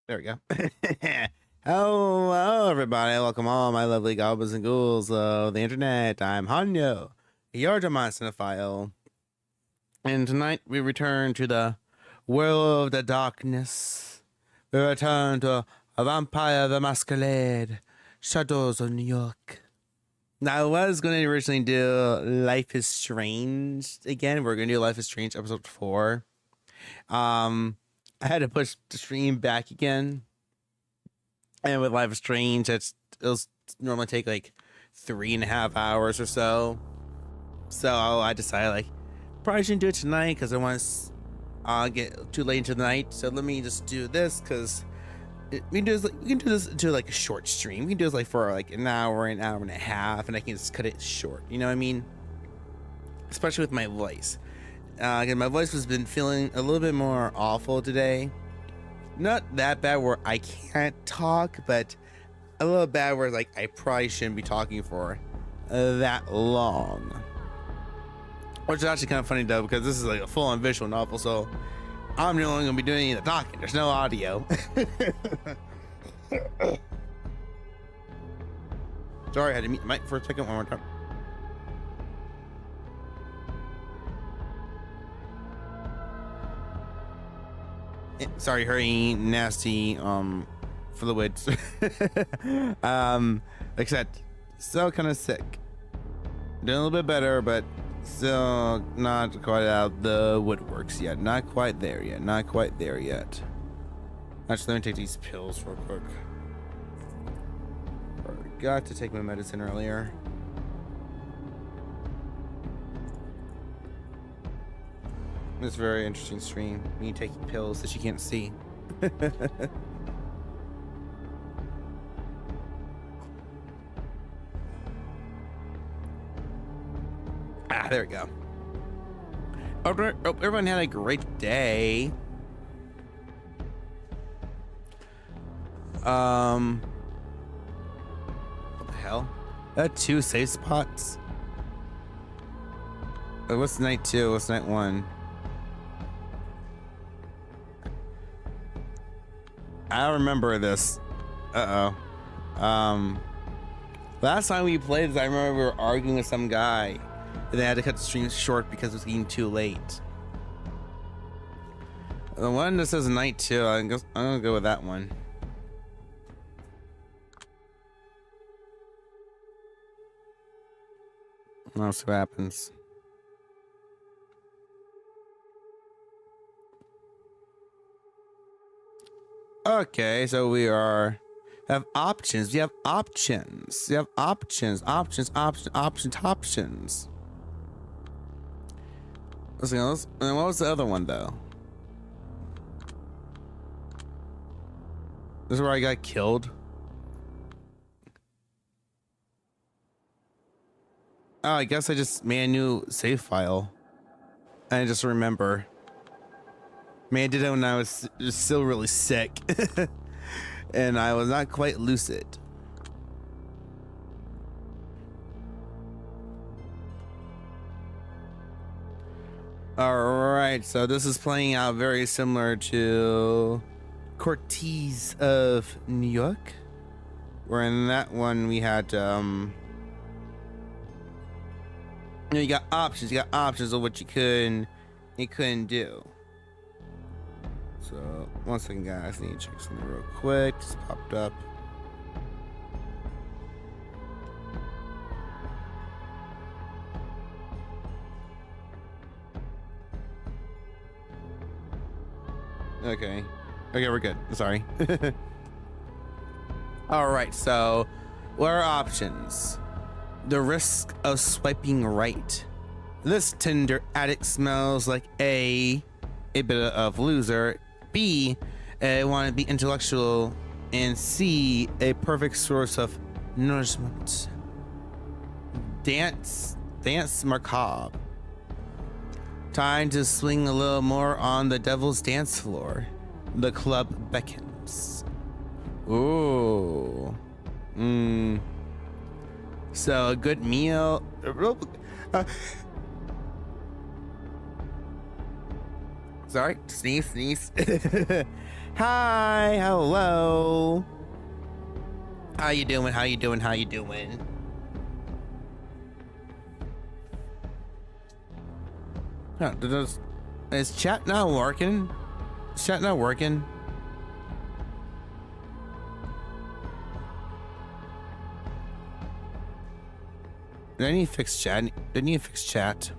There we go. Hello, everybody. Welcome all my lovely goblins and ghouls of the internet. I'm Hanyo, your Jamon Cinephile. And tonight we return to the world of the darkness. We return to a vampire, the Masquerade, Shadows of New York. Now, I was going to originally do Life is Strange again. We're going to do Life is Strange episode 4. I had to push the stream back again. And with Life is Strange, it'll normally take like 3.5 hours or so. So I decided like probably shouldn't do it tonight because I want to get too late into the night. So let me just do this because we can do this into like a short stream. We can do this like for like an hour and a half, and I can just cut it short. You know what I mean? Especially with my voice. Again, my voice has been feeling a little bit more awful today. Not that bad where I can't talk, but a little bad where like I probably shouldn't be talking for that long. Which is actually kind of funny though, because this is like a full-on visual novel, so I'm the only one gonna be doing the talking. There's no audio. Sorry, I had to mute the mic for a second. One more time. Sorry, hurry, nasty, fluids. Except still kind of sick. Doing a little bit better, but still not quite out the woodworks yet. Not quite there yet. Not quite there yet. Actually, let me take these pills real quick. Forgot to take my medicine earlier. It's a very interesting stream. Me taking pills that you can't see. There we go. Hope everyone had a great day. What the hell? That 2 safe spots? What's night 2? What's night 1? I don't remember this. Last time we played this, I remember we were arguing with some guy, and they had to cut the stream short because it was getting too late. The one that says night 2, I'm gonna go with that one. I'll see what happens. Okay, so we have options. We have options. We have options. Options. Let's see. And what was the other one though? This is where I got killed. Oh, I guess I just made a new save file. I just remember. Man, I did it when I was still really sick. And I was not quite lucid. Alright, so this is playing out very similar to Cortez of New York. Where in that one we had you got options. You got options of what you could and couldn't do. So, one second, guys. I need to check something real quick. Just popped up. Okay. Okay, we're good. Sorry. Alright, so, what are options? The risk of swiping right. This Tinder addict smells like a bit of loser. B, want to be intellectual, and C, a perfect source of nourishment. Dance macabre. Time to swing a little more on the devil's dance floor. The club beckons. Ooh. So a good meal. So Sorry, sneeze. Hi, hello. How you doing? Oh, is chat not working? Is chat not working? Did I need to fix chat? Didn't you fix chat?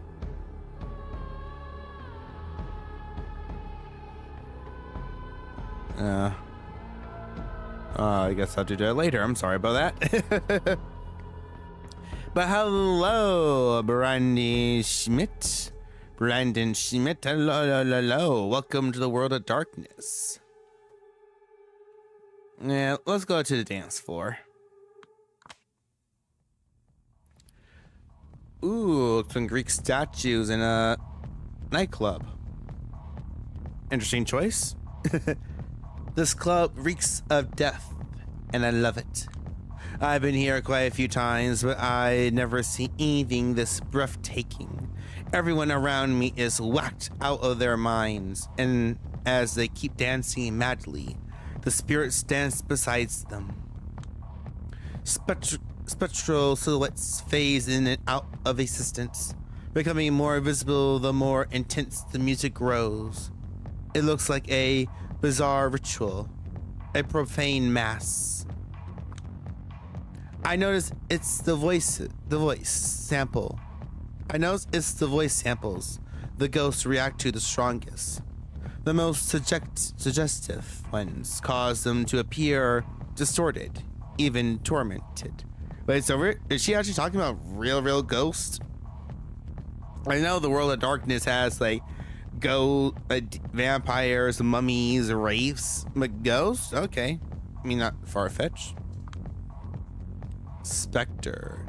I guess I'll do that later. I'm sorry about that. But hello, Brandon Schmidt. Hello. Welcome to the world of darkness. Yeah, let's go to the dance floor. Ooh, some Greek statues in a nightclub. Interesting choice. This club reeks of death, and I love it. I've been here quite a few times, but I never see anything this breathtaking. Everyone around me is whacked out of their minds, and as they keep dancing madly, the spirits dance beside them. Spectral silhouettes phase in and out of existence, becoming more visible the more intense the music grows. It looks like a bizarre ritual, a profane mass. I notice it's the voice sample. I notice it's the voice samples the ghosts react to the strongest. The most suggestive ones cause them to appear distorted, even tormented. Wait, so is she actually talking about real ghosts? I know the world of darkness has like vampires, mummies, wraiths, but ghosts? Okay. I mean, not far-fetched. Spectre.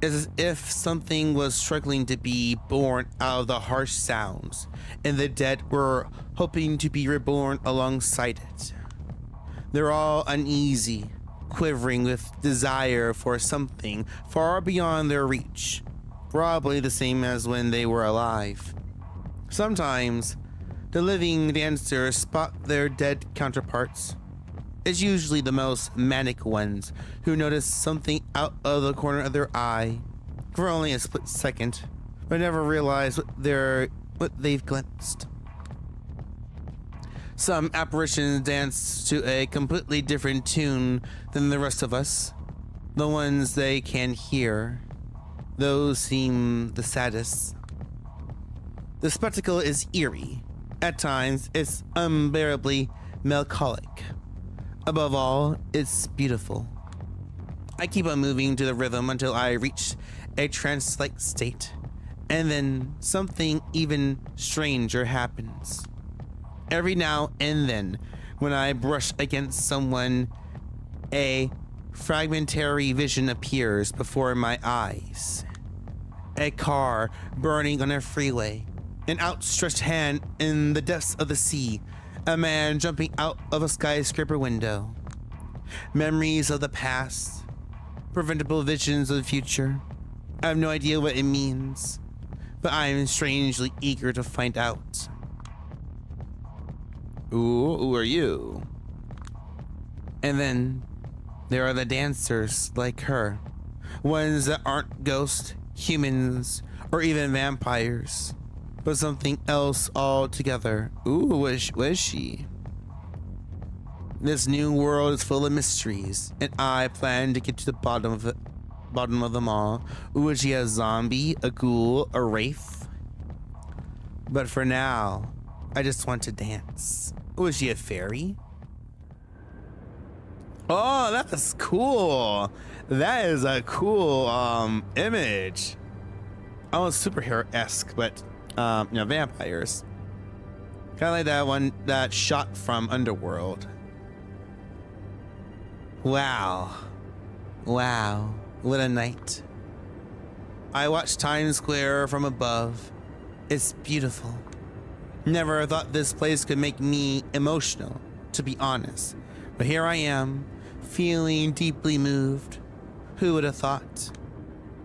It's as if something was struggling to be born out of the harsh sounds, and the dead were hoping to be reborn alongside it. They're all uneasy, quivering with desire for something far beyond their reach, probably the same as when they were alive. Sometimes, the living dancers spot their dead counterparts. It's usually the most manic ones who notice something out of the corner of their eye for only a split second, but never realize what they've glimpsed. Some apparitions dance to a completely different tune than the rest of us. The ones they can hear, those seem the saddest. The spectacle is eerie. At times, it's unbearably melancholic. Above all, it's beautiful. I keep on moving to the rhythm until I reach a trance-like state, and then something even stranger happens. Every now and then, when I brush against someone, a fragmentary vision appears before my eyes. A car burning on a freeway, an outstretched hand in the depths of the sea, a man jumping out of a skyscraper window. Memories of the past, preventable visions of the future. I have no idea what it means, but I am strangely eager to find out. Ooh, who are you? And then there are the dancers like her, ones that aren't ghosts, humans, or even vampires, but something else altogether. Ooh, what is she? This new world is full of mysteries, and I plan to get to the bottom of them all. Ooh, is she a zombie, a ghoul, a wraith? But for now, I just want to dance. Ooh, is she a fairy? Oh, that's cool. That is a cool image. Almost superhero-esque, but vampires. Kind of like that one, that shot from Underworld. Wow, what a night. I watched Times Square from above. It's beautiful. Never thought this place could make me emotional, to be honest. But here I am, feeling deeply moved. Who would have thought?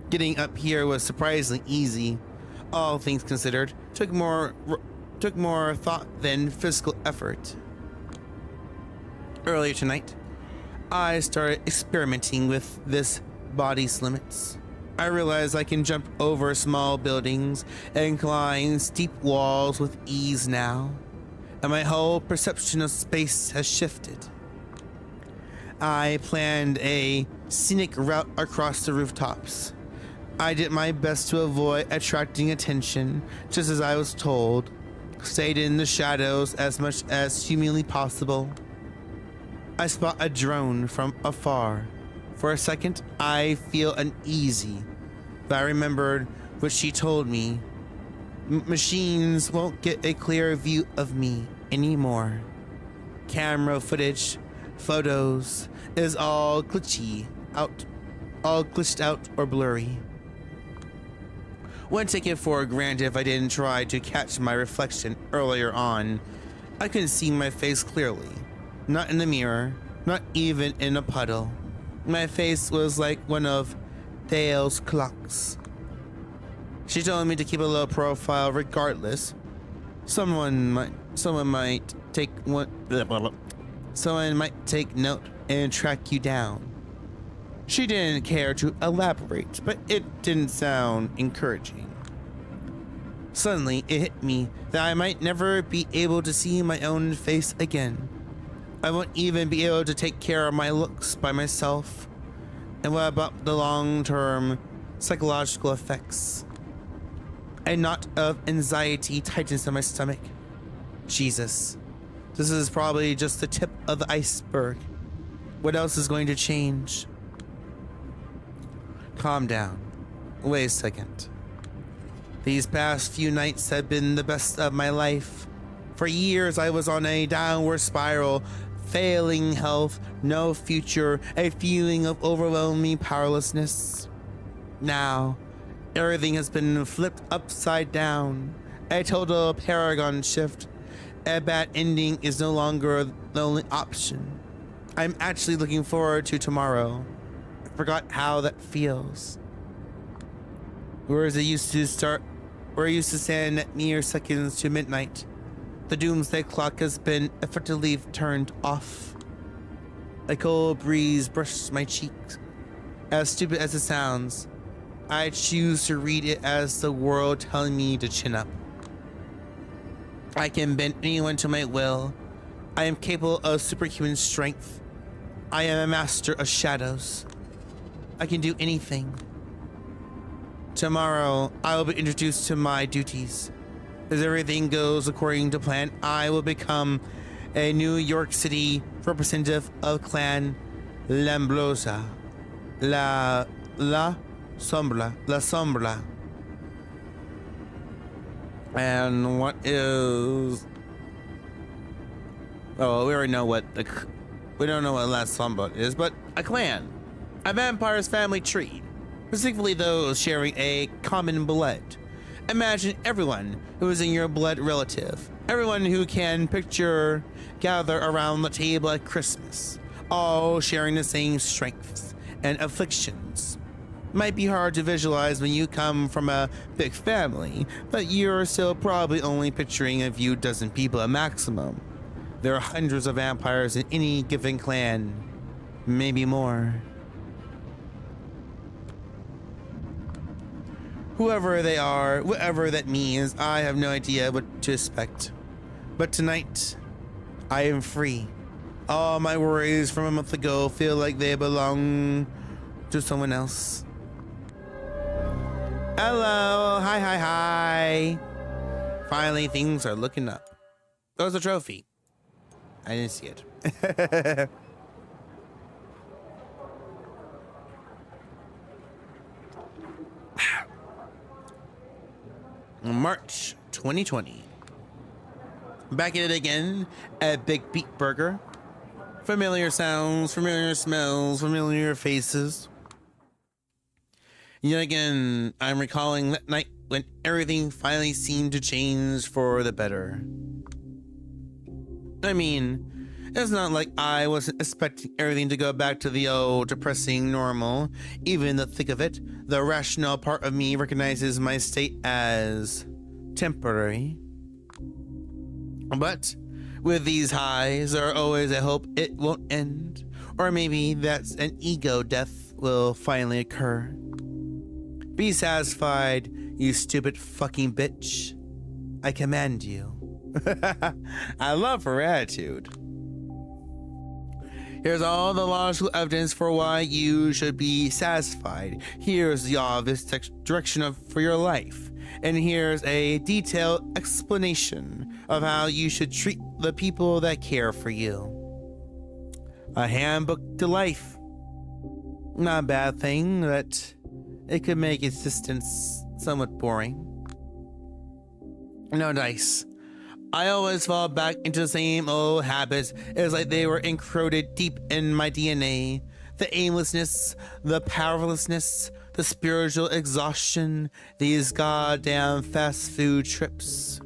Getting up here was surprisingly easy, all things considered, took more thought than physical effort. Earlier tonight, I started experimenting with this body's limits. I realized I can jump over small buildings and climb steep walls with ease now, and my whole perception of space has shifted. I planned a scenic route across the rooftops. I did my best to avoid attracting attention, just as I was told. Stayed in the shadows as much as humanly possible. I spot a drone from afar. For a second, I feel uneasy, but I remembered what she told me. Machines won't get a clear view of me anymore. Camera footage, photos, is all glitched out or blurry. Wouldn't take it for granted if I didn't try to catch my reflection earlier on. I couldn't see my face clearly. Not in the mirror, not even in a puddle. My face was like one of Dale's clocks. She told me to keep a low profile regardless. Someone might take note and track you down. She didn't care to elaborate, but it didn't sound encouraging. Suddenly, it hit me that I might never be able to see my own face again. I won't even be able to take care of my looks by myself. And what about the long-term psychological effects? A knot of anxiety tightens in my stomach. Jesus, this is probably just the tip of the iceberg. What else is going to change? Calm down. Wait a second. These past few nights have been the best of my life. For years I was on a downward spiral, failing health, no future, a feeling of overwhelming powerlessness. Now, everything has been flipped upside down. A total paragon shift. A bad ending is no longer the only option. I'm actually looking forward to tomorrow. I forgot how that feels. Whereas it used to start, where I used to stand at mere seconds to midnight, the doomsday clock has been effectively turned off. A cold breeze brushes my cheeks. As stupid as it sounds, I choose to read it as the world telling me to chin up. I can bend anyone to my will. I am capable of superhuman strength. I am a master of shadows. I can do anything. Tomorrow, I will be introduced to my duties. As everything goes according to plan, I will become a New York City representative of Clan Lamblosa. La Sombra. And what is... Oh, we already know what we don't know what La Sombra is, but a clan. A vampire's family tree. Specifically those sharing a common blood. Imagine everyone who is in your blood relative. Everyone who can picture gather around the table at Christmas. All sharing the same strengths and afflictions. Might be hard to visualize when you come from a big family, but you're still probably only picturing a few dozen people at maximum. There are hundreds of vampires in any given clan. Maybe more. Whoever they are, whatever that means, I have no idea what to expect. But tonight, I am free. All my worries from a month ago feel like they belong to someone else. Hello, hi. Finally, things are looking up. That was a trophy. I didn't see it. March 2020. Back at it again at Big Beat Burger. Familiar sounds, familiar smells, familiar faces. Yet again, I'm recalling that night when everything finally seemed to change for the better. I mean, it's not like I wasn't expecting everything to go back to the old depressing normal. Even in the thick of it, the rational part of me recognizes my state as temporary. But with these highs, there are always a hope it won't end. Or maybe that's an ego death will finally occur. Be satisfied, you stupid fucking bitch. I command you. I love her attitude. Here's all the logical evidence for why you should be satisfied. Here's the obvious direction for your life. And here's a detailed explanation of how you should treat the people that care for you. A handbook to life. Not a bad thing, but it could make existence somewhat boring. No dice. I always fall back into the same old habits. It's like they were encoded deep in my DNA. The aimlessness, the powerlessness, the spiritual exhaustion, these goddamn fast food trips.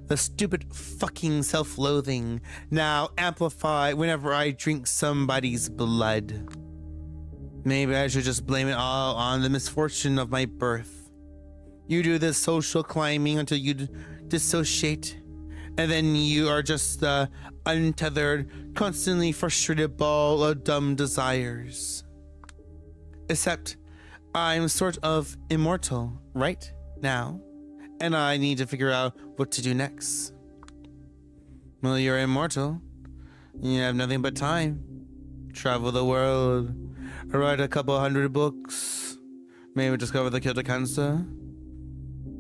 The stupid fucking self-loathing, now amplified whenever I drink somebody's blood. Maybe I should just blame it all on the misfortune of my birth. You do this social climbing until you dissociate, and then you are just the untethered, constantly frustrated ball of dumb desires. Except I'm sort of immortal right now, and I need to figure out what to do next. Well, you're immortal. You have nothing but time. Travel the world, write a couple 100 books, maybe discover the cure to cancer.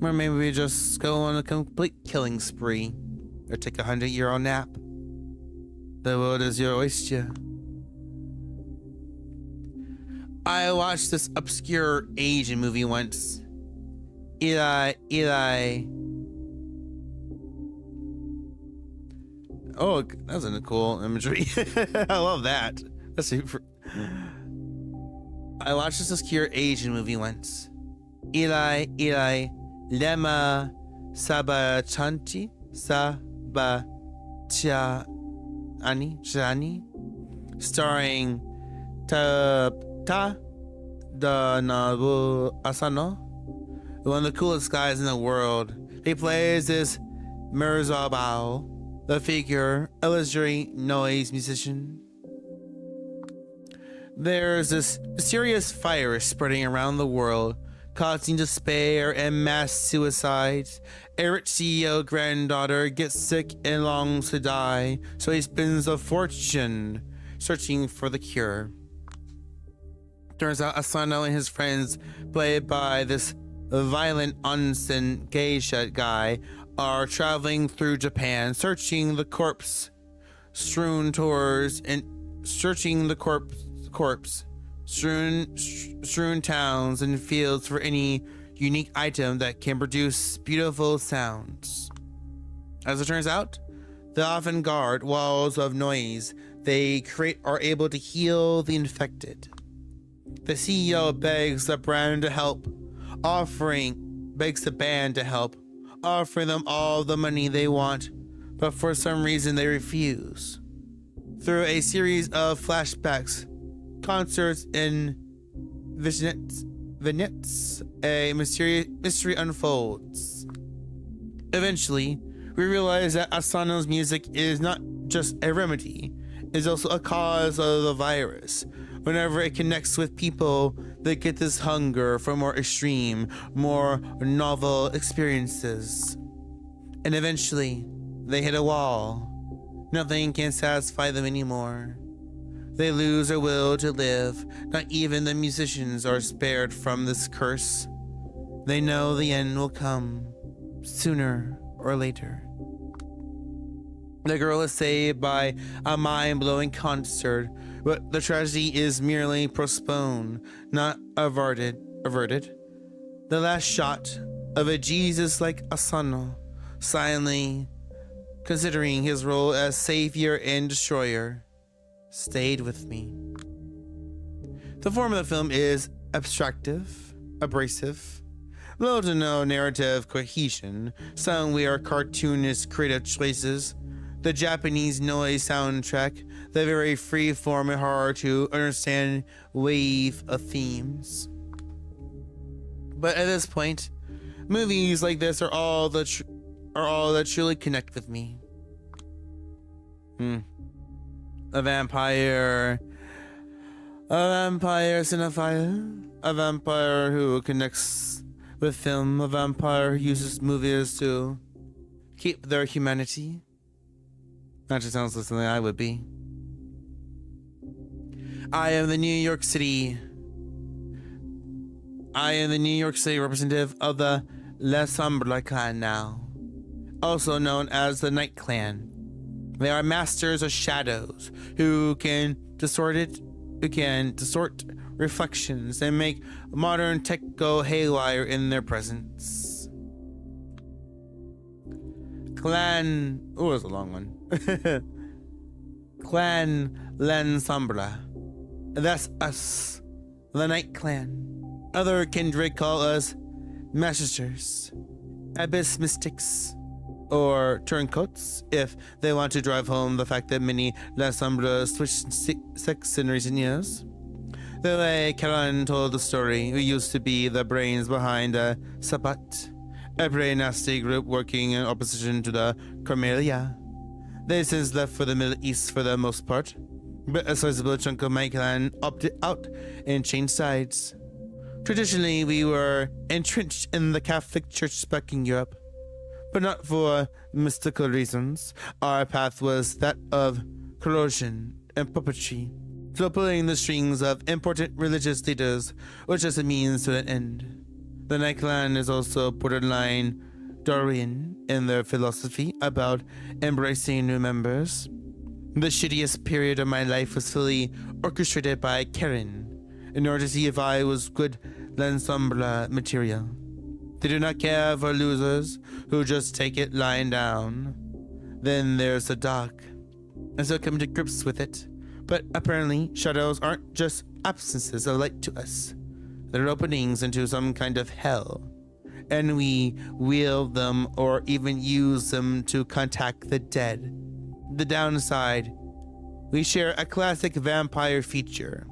Or maybe we just go on a complete killing spree, or take a 100-year-old nap. The world is your oyster. I watched this obscure Asian movie once. Eli. Oh, that's a cool imagery. I love that. That's super. I watched this obscure Asian movie once. Eli. Lema Sabachani Chani, starring Ta Danabu Asano, one of the coolest guys in the world. He plays this Mirzabao, the figure, illusory noise musician. There's this mysterious fire spreading around the world, causing despair and mass suicides. A rich CEO granddaughter gets sick and longs to die, so he spends a fortune searching for the cure. Turns out Asano and his friends, played by this violent onsen geisha guy, are traveling through Japan, searching the corpse strewn tours and searching the corpse strewn towns and fields for any unique item that can produce beautiful sounds. As it turns out, the avant-garde walls of noise they create are able to heal the infected. The CEO begs the band to help, offering them all the money they want, but for some reason they refuse. Through a series of flashbacks, concerts, and vignettes, a mystery unfolds. Eventually, we realize that Asano's music is not just a remedy, it's also a cause of the virus. Whenever it connects with people, they get this hunger for more extreme, more novel experiences. And eventually, they hit a wall. Nothing can satisfy them anymore. They lose their will to live. Not even the musicians are spared from this curse. They know the end will come, sooner or later. The girl is saved by a mind-blowing concert, but the tragedy is merely postponed, not averted. The last shot of a Jesus-like Asano, silently considering his role as savior and destroyer, stayed with me. The form of the film is abstractive, abrasive, little to no narrative cohesion. Some weird cartoonist creative choices. The Japanese noise soundtrack, the very free-form and hard to understand wave of themes. But at this point, Movies like this are all that truly connect with me. A vampire cinephile, a vampire who connects with film, a vampire who uses movies to keep their humanity. That just sounds like something I would be. I am the New York City representative of the La Sombra clan now, also known as the Night Clan. They are masters of shadows who can distort reflections and make modern tech go haywire in their presence. Clan, oh, that's a long one. Clan Len Sombra. That's us, the Night Clan. Other kindred call us Masters, Abyss Mystics, or turncoats if they want to drive home the fact that many La Sombra switched sex in recent years. The way Karen told the story, we used to be the brains behind the Sabat, a pretty nasty group working in opposition to the Carmelia. They since left for the Middle East for the most part, but a sizable chunk of my clan opted out and changed sides. Traditionally, we were entrenched in the Catholic Church back in Europe, but not for mystical reasons. Our path was that of corrosion and puppetry, so pulling the strings of important religious leaders was just a means to an end. The Night Clan is also borderline Darwinian in their philosophy about embracing new members. The shittiest period of my life was fully orchestrated by Karen in order to see if I was good Lansombra material. They do not care for losers who just take it lying down. Then there's the dark. I still come to grips with it, but apparently shadows aren't just absences of light to us. They're openings into some kind of hell, and we wield them or even use them to contact the dead. The downside, we share a classic vampire feature,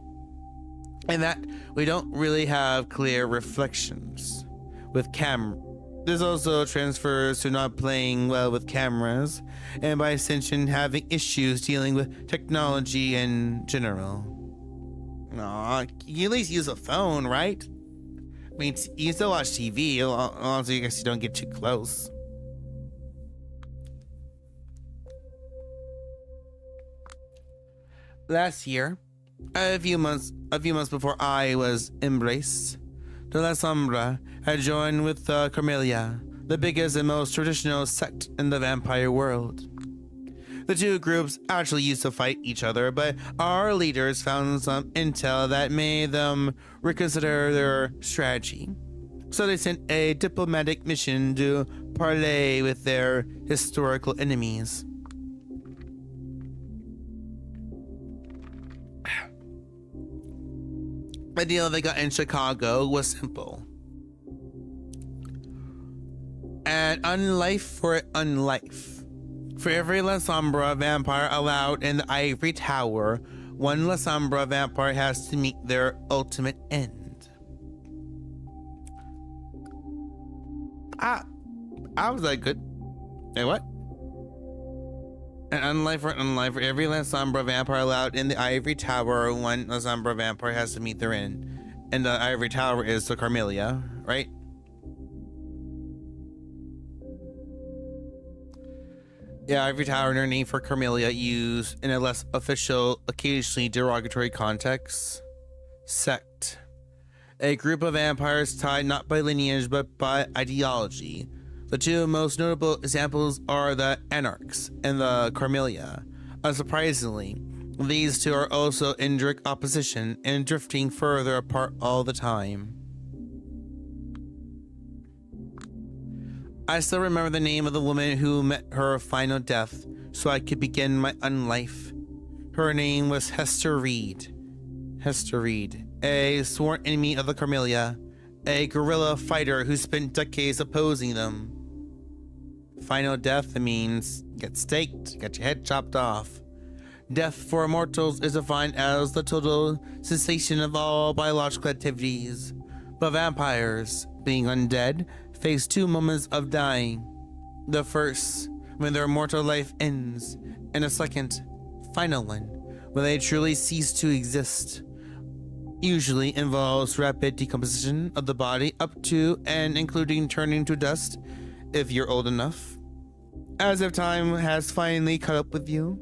in that we don't really have clear reflections with camera. This also transfers to not playing well with cameras, and by extension having issues dealing with technology in general. Aw, you at least use a phone, right? I mean, you can still watch TV, as long as you guess you don't get too close. Last year, a few months before I was embraced, the La Sombra had joined with the Carmelia, the biggest and most traditional sect in the vampire world. The two groups actually used to fight each other, but our leaders found some intel that made them reconsider their strategy. So they sent a diplomatic mission to parley with their historical enemies. The deal they got in Chicago was simple. An unlife for an unlife. For every La Sombra vampire allowed in the Ivory Tower, one La Sombra vampire has to meet their ultimate end. I was like, good. Hey, what? An unlife for an unlife. For every La Sombra vampire allowed in the Ivory Tower, one La Sombra vampire has to meet their end. And the Ivory Tower is the Carmelia, right? Yeah, Ivory Tower, their name for Carmelia, used in a less official, occasionally derogatory context. Sect. A group of vampires tied not by lineage but by ideology. The two most notable examples are the Anarchs and the Carmelia. Unsurprisingly, these two are also in direct opposition and drifting further apart all the time. I still remember the name of the woman who met her final death so I could begin my unlife. Her name was Hester Reed. Hester Reed, a sworn enemy of the Carmelia, a guerrilla fighter who spent decades opposing them. Final death means get staked, get your head chopped off. Death for immortals is defined as the total cessation of all biological activities. But vampires, being undead, face two moments of dying. The first, when their mortal life ends, and a second, final one, when they truly cease to exist. Usually involves rapid decomposition of the body up to and including turning to dust, if you're old enough. As if time has finally caught up with you.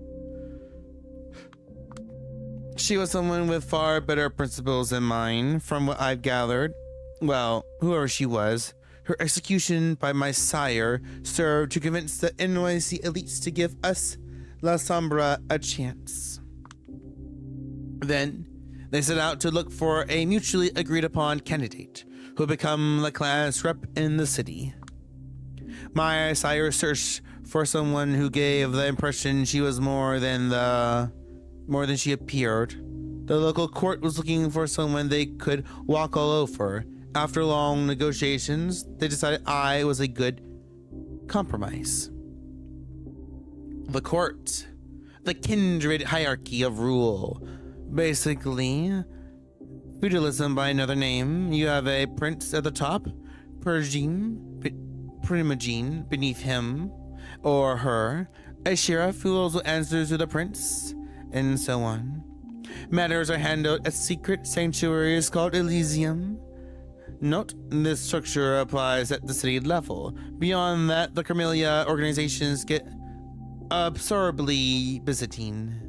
She was someone with far better principles than mine, from what I've gathered. Well, whoever she was, her execution by my sire served to convince the NYC elites to give us, La Sombra, a chance. Then, they set out to look for a mutually agreed upon candidate who would become the class rep in the city. My sire searched for someone who gave the impression she was more than she appeared. The local court was looking for someone they could walk all over. After long negotiations, they decided I was a good compromise. The court, the kindred hierarchy of rule. Basically, feudalism by another name. You have a prince at the top, primogene beneath him or her, a sheriff who also answers to the prince, and so on. Matters are handled at secret sanctuaries called Elysium. Note, this structure applies at the city level. Beyond that, the Camellia organizations get absurdly Byzantine.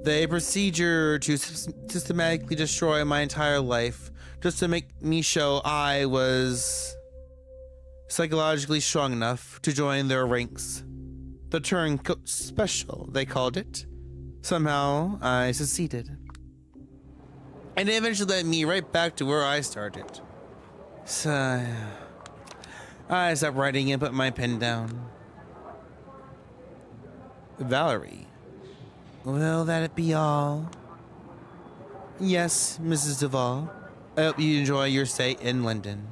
The procedure to systematically destroy my entire life just to make me show I was psychologically strong enough to join their ranks. The turncoat special, they called it. Somehow, I succeeded. And it eventually led me right back to where I started. So, I stopped writing and put my pen down. Valerie. Will that be all? Yes, Mrs. Duval. I hope you enjoy your stay in London.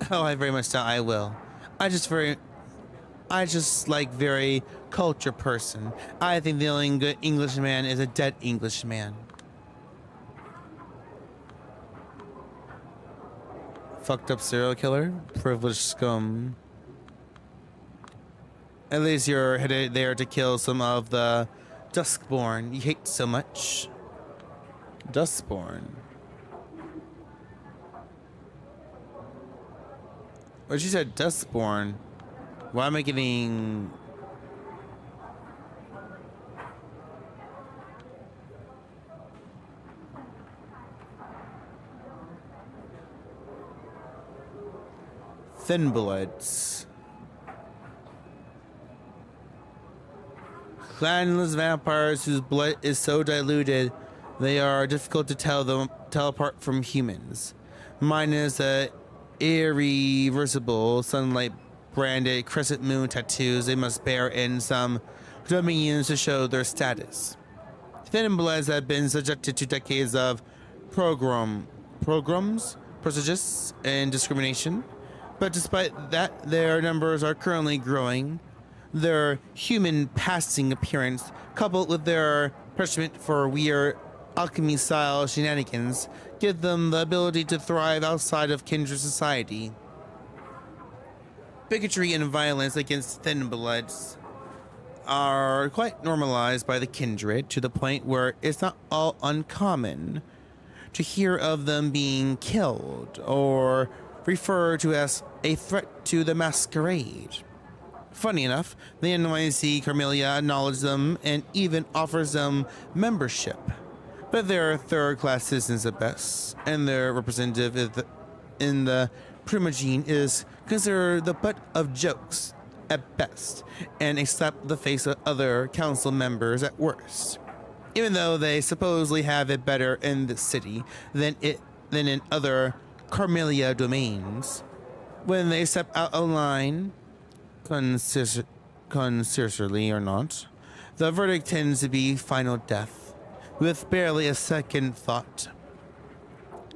Oh, I very much doubt I will. I just like very cultured person. I think the only good Englishman is a dead Englishman. Fucked up serial killer? Privileged scum. At least you're headed there to kill some of the Duskborn you hate so much. Duskborn. Well, she said Duskborn. Why am I getting... Thinbloods. Clanless vampires whose blood is so diluted they are difficult to tell apart from humans. Mine is the irreversible sunlight branded crescent moon tattoos they must bear in some dominions to show their status. Thinbloods have been subjected to decades of pogroms, prejudice, and discrimination. But despite that, their numbers are currently growing. Their human-passing appearance, coupled with their punishment for weird alchemy-style shenanigans, give them the ability to thrive outside of kindred society. Bigotry and violence against Thinbloods are quite normalized by the kindred to the point where it's not all uncommon to hear of them being killed or referred to as a threat to the Masquerade. Funny enough, the NYC Camellia acknowledges them and even offers them membership. But they're third-class citizens at best, and their representative in the primogene is considered the butt of jokes at best, and a slap in the face of other council members at worst. Even though they supposedly have it better in the city than in other Camellia domains, when they step out of line, concisely or not, the verdict tends to be final death, with barely a second thought.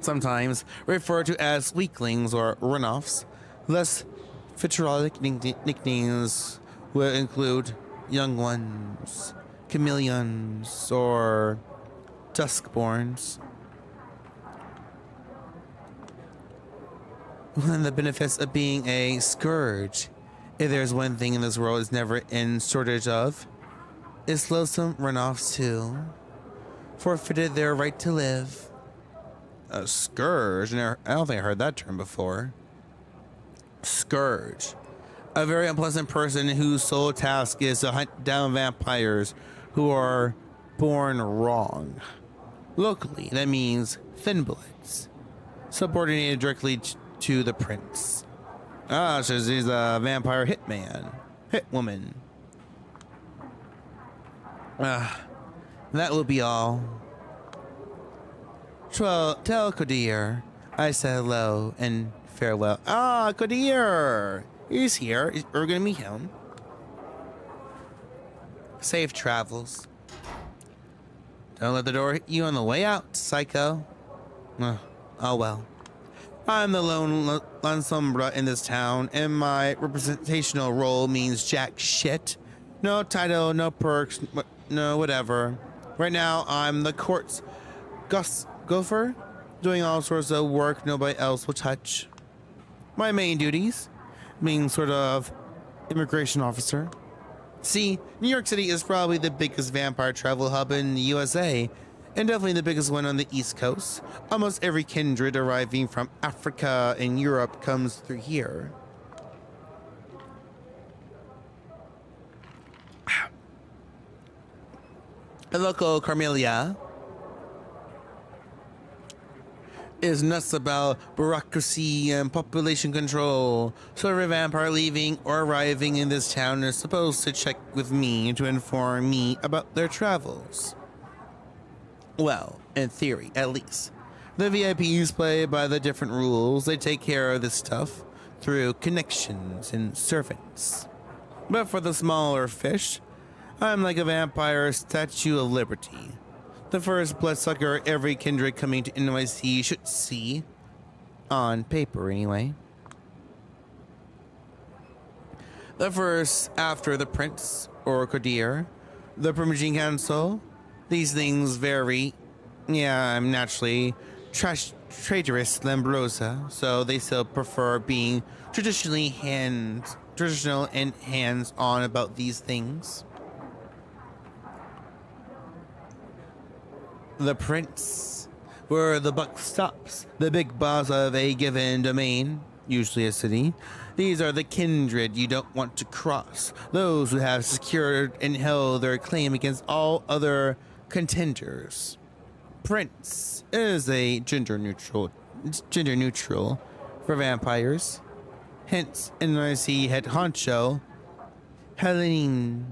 Sometimes referred to as weaklings or runoffs, less vitriolic nicknames will include young ones, chameleons, or duskborns. One of the benefits of being a scourge, if there's one thing in this world is never in shortage of, is loathsome runoffs too. Forfeited their right to live. A scourge? I don't think I heard that term before. Scourge. A very unpleasant person whose sole task is to hunt down vampires who are born wrong. Locally, that means thinbloods, subordinated directly to the prince. So he's a vampire hitman, hitwoman. That will be all. Tell Kodir I said hello and farewell. Kodir! He's here. We're gonna meet him. Safe travels. Don't let the door hit you on the way out, psycho. Oh well. I'm the lone Lansombra in this town, and my representational role means jack shit. No title, no perks, no whatever. Right now, I'm the court's gopher, doing all sorts of work nobody else will touch. My main duties, being sort of immigration officer. See, New York City is probably the biggest vampire travel hub in the USA, and definitely the biggest one on the East Coast. Almost every kindred arriving from Africa and Europe comes through here. The local Carmelia is nuts about bureaucracy and population control, so every vampire leaving or arriving in this town is supposed to check with me to inform me about their travels. Well, in theory, at least. The VIPs play by the different rules. They take care of this stuff through connections and servants. But for the smaller fish, I'm like a vampire Statue of Liberty. The first bloodsucker every kindred coming to NYC should see. On paper, anyway. The first after the prince, or Kodir, the Primogene Council. These things vary. Yeah, I'm naturally traitorous Lambrosa, so they still prefer being traditional and hands-on about these things. The prince, where the buck stops, the big boss of a given domain, usually a city. These are the kindred you don't want to cross, those who have secured and held their claim against all other contenders. Prince is a gender neutral for vampires. Hence, NYC head honcho Helene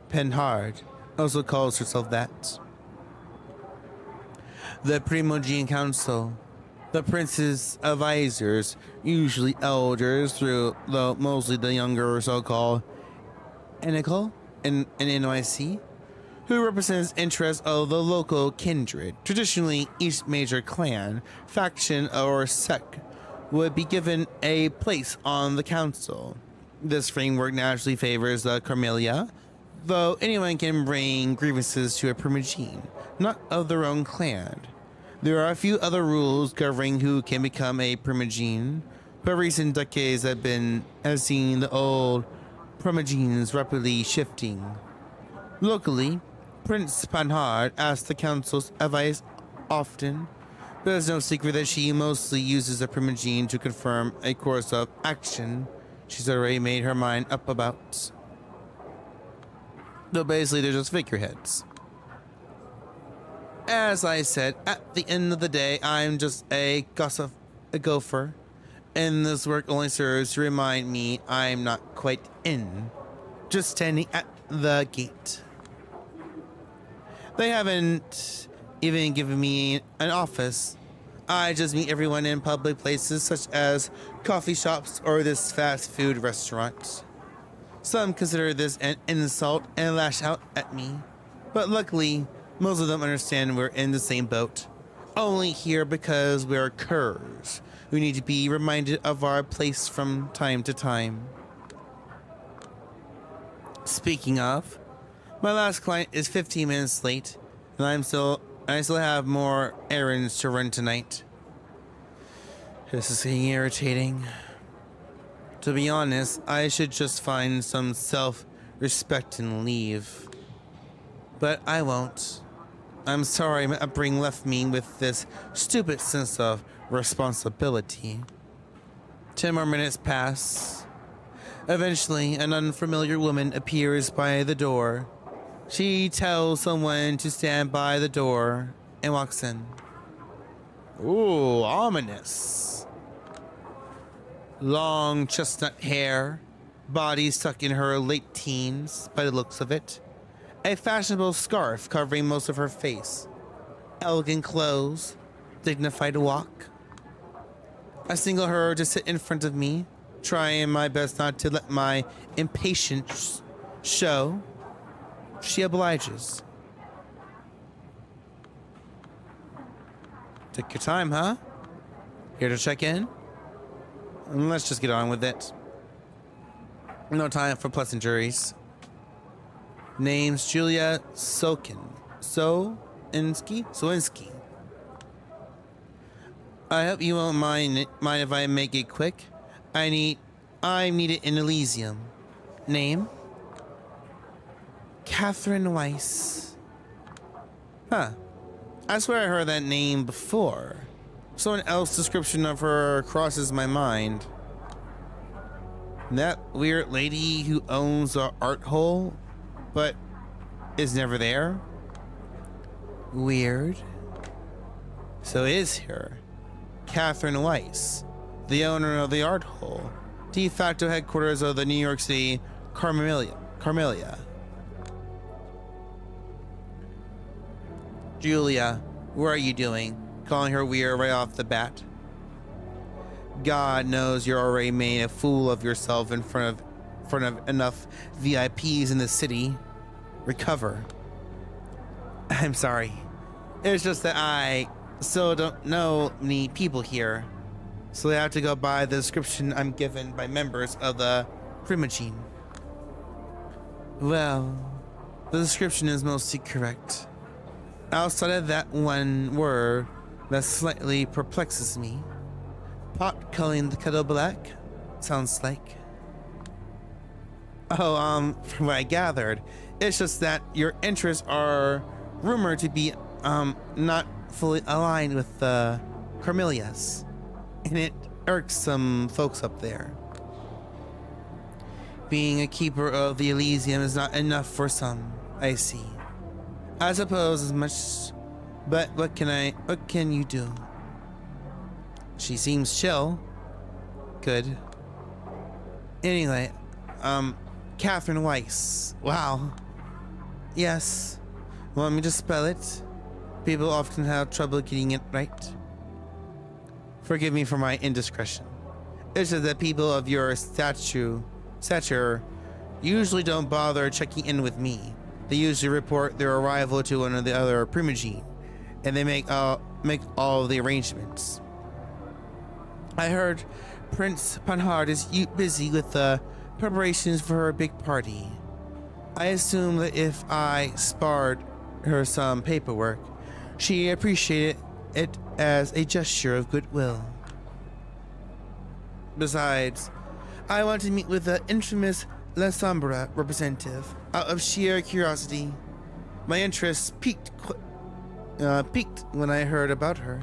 Penhard also calls herself that. The Primogene Council, the prince's advisors, usually elders through mostly the younger so-called Enical in NYC, who represents interests of the local kindred. Traditionally, each major clan, faction, or sect would be given a place on the council. This framework naturally favors the Carmelia, though anyone can bring grievances to a Primogene, not of their own clan. There are a few other rules governing who can become a Primogene, but recent decades have seen the old Primogenes rapidly shifting. Locally, Prince Panhard asks the council's advice often, but it's no secret that she mostly uses a Primogene to confirm a course of action she's already made her mind up about. So basically, they're just figureheads. As I said, at the end of the day, I'm just a gopher, and this work only serves to remind me I'm not quite in, just standing at the gate. They haven't even given me an office. I just meet everyone in public places such as coffee shops or this fast food restaurant. Some consider this an insult and lash out at me, but luckily, most of them understand we're in the same boat. Only here because we're curs who need to be reminded of our place from time to time. Speaking of, my last client is 15 minutes late, and I still have more errands to run tonight. This is getting irritating. To be honest, I should just find some self-respect and leave. But I won't. I'm sorry my upbringing left me with this stupid sense of responsibility. 10 more minutes pass. Eventually, an unfamiliar woman appears by the door. She tells someone to stand by the door and walks in. Ooh, ominous. Long chestnut hair, body stuck in her late teens by the looks of it. A fashionable scarf covering most of her face. Elegant clothes, dignified walk. I signal her to sit in front of me, trying my best not to let my impatience show. She obliges. Take your time, huh? Here to check in? Let's just get on with it. No time for pleasantries. Name's Julia Sowinski. I hope you won't mind if I make it quick. I need it in Elysium. Name? Catherine Weiss. Huh. I swear I heard that name before. Someone else's description of her crosses my mind. That weird lady who owns a art hole, but is never there? Weird. So is her. Catherine Weiss, the owner of the art hole, de facto headquarters of the New York City Carmelia. Julia, what are you doing? Calling her weird right off the bat? God knows you're already made a fool of yourself in front of enough VIPs in the city. Recover. I'm sorry. It's just that I still don't know many people here, so I have to go by the description I'm given by members of the Primogene. Well, the description is mostly correct. Outside of that one word that slightly perplexes me. Pot calling the kettle black? Sounds like. Oh, from what I gathered, it's just that your interests are rumored to be, not fully aligned with the Carmelias, and it irks some folks up there. Being a keeper of the Elysium is not enough for some, I see. I suppose as much, but what can you do? She seems chill. Good. Anyway, Catherine Weiss. Wow. Yes. Want me to spell it? People often have trouble getting it right. Forgive me for my indiscretion. It's just that people of your stature usually don't bother checking in with me. They usually report their arrival to one of the other Primogene, and they make all the arrangements. I heard Prince Panhard is busy with the preparations for her big party. I assume that if I spared her some paperwork, she appreciated it as a gesture of goodwill. Besides, I want to meet with the infamous La Sombra representative out of sheer curiosity. My interest piqued when I heard about her.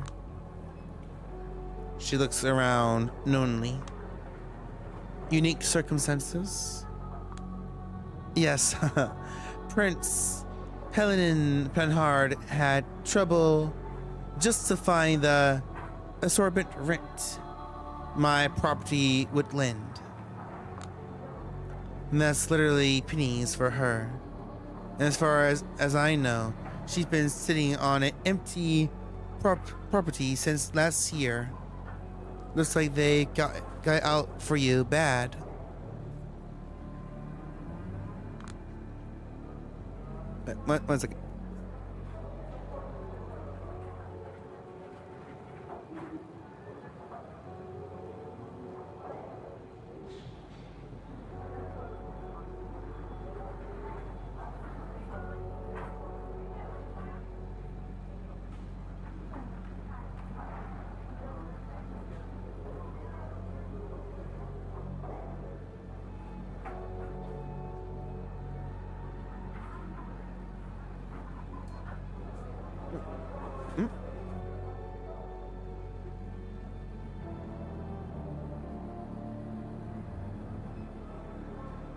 She looks around knowingly. Unique circumstances? Yes, Prince Helen Panhard had trouble justifying the exorbitant rent my property would lend. And that's literally pennies for her. And as far as I know, she's been sitting on an empty property since last year. Looks like they got out for you bad. One second.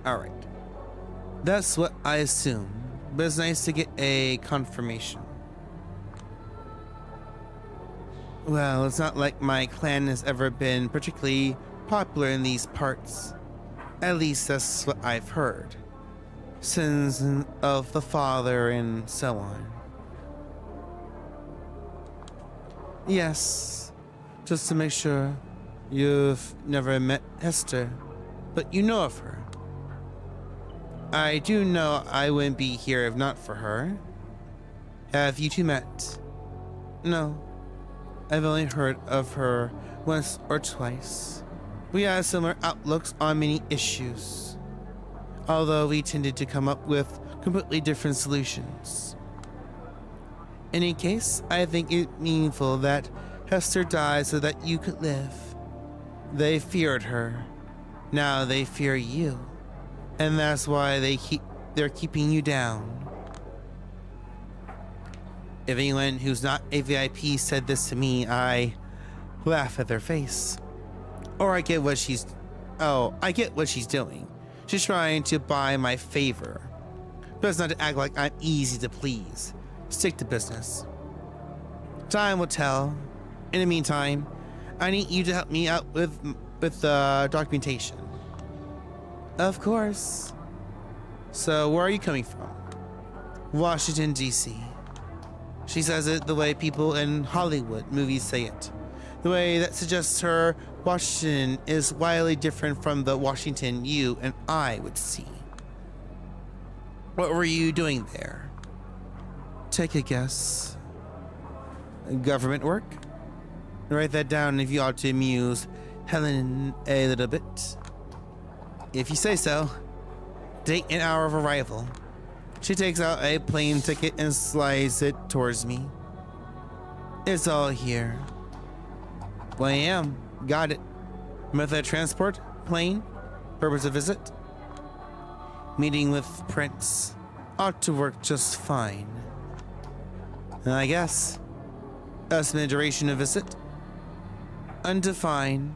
Alright. That's what I assume, but it's nice to get a confirmation. Well, it's not like my clan has ever been particularly popular in these parts. At least that's what I've heard. Sins of the father and so on. Yes, just to make sure, you've never met Hester, but you know of her. I do know I wouldn't be here if not for her. Have you two met? No, I've only heard of her once or twice. We have similar outlooks on many issues, although we tended to come up with completely different solutions. In any case, I think it meaningful that Hester died so that you could live. They feared her. Now they fear you. And that's why they're keeping you down. If anyone who's not a VIP said this to me, I laugh at their face. Or I get what she's doing. She's trying to buy my favor. But it's not to act like I'm easy to please. Stick to business. Time will tell. In the meantime, I need you to help me out with the documentation. Of course. So, where are you coming from? Washington, D.C. She says it the way people in Hollywood movies say it. The way that suggests her Washington is wildly different from the Washington you and I would see. What were you doing there? Take a guess. Government work? Write that down if you ought to amuse Helen a little bit. If you say so. Date and hour of arrival. She takes out a plane ticket and slides it towards me. It's all here. Well, I am. Got it. Method of transport? Plane? Purpose of visit? Meeting with Prince. Ought to work just fine. I guess. Estimated duration of visit? Undefined.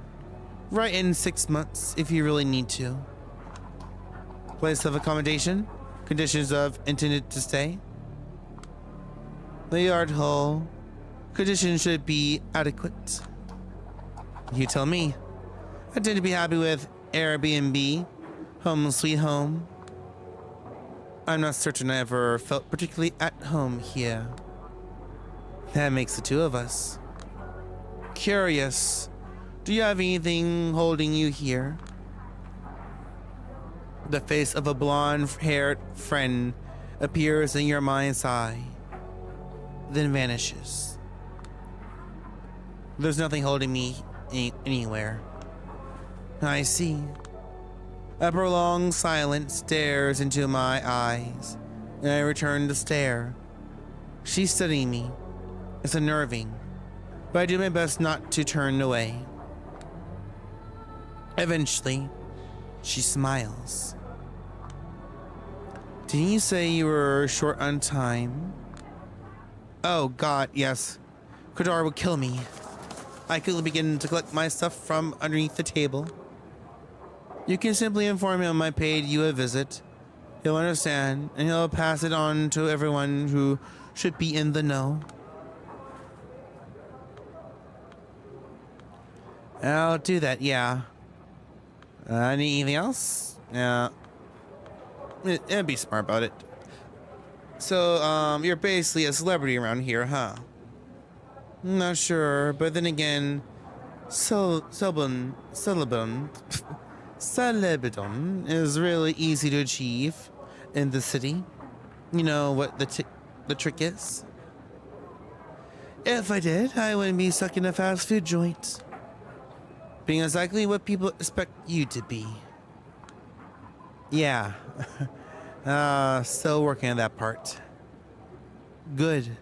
Right in 6 months if you really need to. Place of accommodation? Conditions of intended to stay? The yard hole. Conditions should be adequate. You tell me. I tend to be happy with Airbnb, home sweet home. I'm not certain I ever felt particularly at home here. That makes the two of us. Curious. Do you have anything holding you here? The face of a blonde-haired friend appears in your mind's eye, then vanishes. There's nothing holding me anywhere. I see. A prolonged silence stares into my eyes, and I return to stare. She's studying me. It's unnerving, but I do my best not to turn away. Eventually, she smiles. Didn't you say you were short on time? Oh God, yes. Kadar will kill me. I quickly begin to collect my stuff from underneath the table. You can simply inform him I paid you a visit. He'll understand, and he'll pass it on to everyone who should be in the know. I'll do that, yeah. Need anything else? Yeah. And be smart about it. So, you're basically a celebrity around here, huh? Not sure, but then again, Celebidon is really easy to achieve in the city. You know what the trick is? If I did, I wouldn't be stuck in a fast food joint. Being exactly what people expect you to be. Yeah. Still working on that part. Good.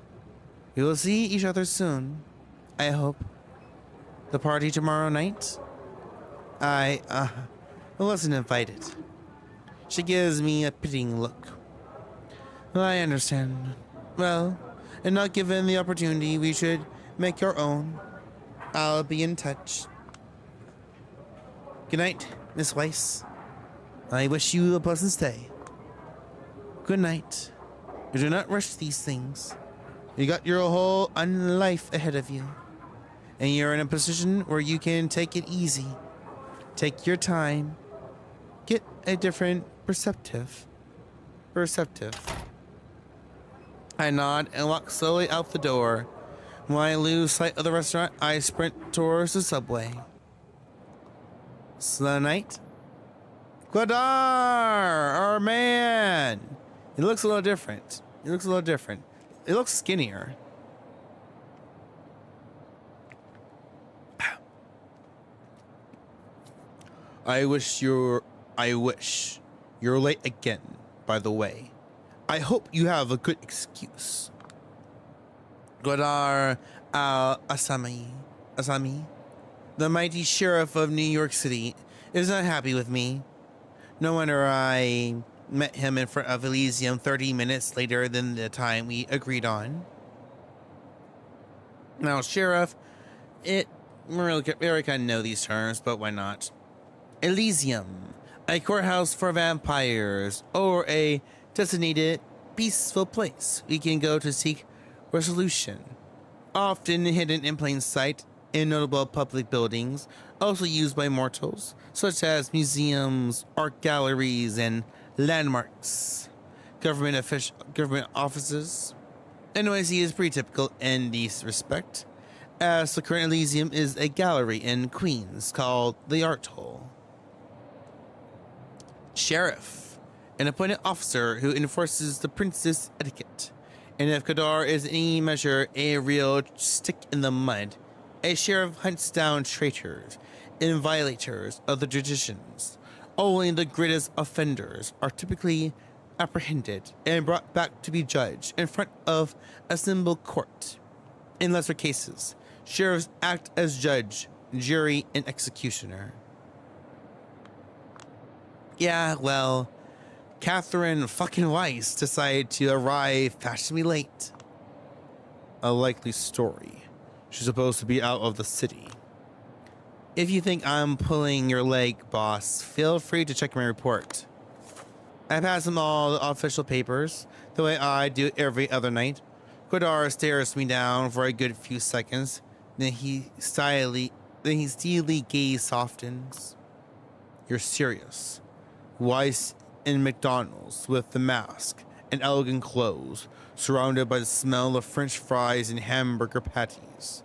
We will see each other soon. I hope. The party tomorrow night? I wasn't invited. She gives me a pitying look. I understand. Well, and not given the opportunity, we should make our own. I'll be in touch. Good night, Miss Weiss. I wish you a pleasant stay. Good night. Do not rush these things. You got your whole life ahead of you. And you're in a position where you can take it easy. Take your time. Get a different perspective. I nod and walk slowly out the door. When I lose sight of the restaurant, I sprint towards the subway. Slow night. Quadar, our man. He looks a little different. He looks skinnier. I wish you're late again, by the way. I hope you have a good excuse. Godar Asami, the mighty sheriff of New York City, is not happy with me. No wonder I met him in front of Elysium 30 minutes later than the time we agreed on. Now, sheriff, we really kind of know these terms, but why not? Elysium, a courthouse for vampires, or a designated peaceful place we can go to seek resolution. Often hidden in plain sight in notable public buildings, also used by mortals, such as museums, art galleries, and landmarks. Government offices. NYC is pretty typical in this respect, as the current Elysium is a gallery in Queens called the Art Hole. Sheriff, an appointed officer who enforces the prince's etiquette. And if Kadar is in any measure a real stick in the mud, a sheriff hunts down traitors and violators of the traditions. Only the greatest offenders are typically apprehended and brought back to be judged in front of a simple court. In lesser cases, sheriffs act as judge, jury, and executioner. Yeah, well, Catherine fucking Weiss decided to arrive fashionably late. A likely story. She's supposed to be out of the city. If you think I'm pulling your leg, boss, feel free to check my report. I pass him all the official papers, the way I do every other night. Godar stares me down for a good few seconds, then his steely gaze softens. You're serious. Weiss in McDonald's with the mask and elegant clothes, surrounded by the smell of French fries and hamburger patties.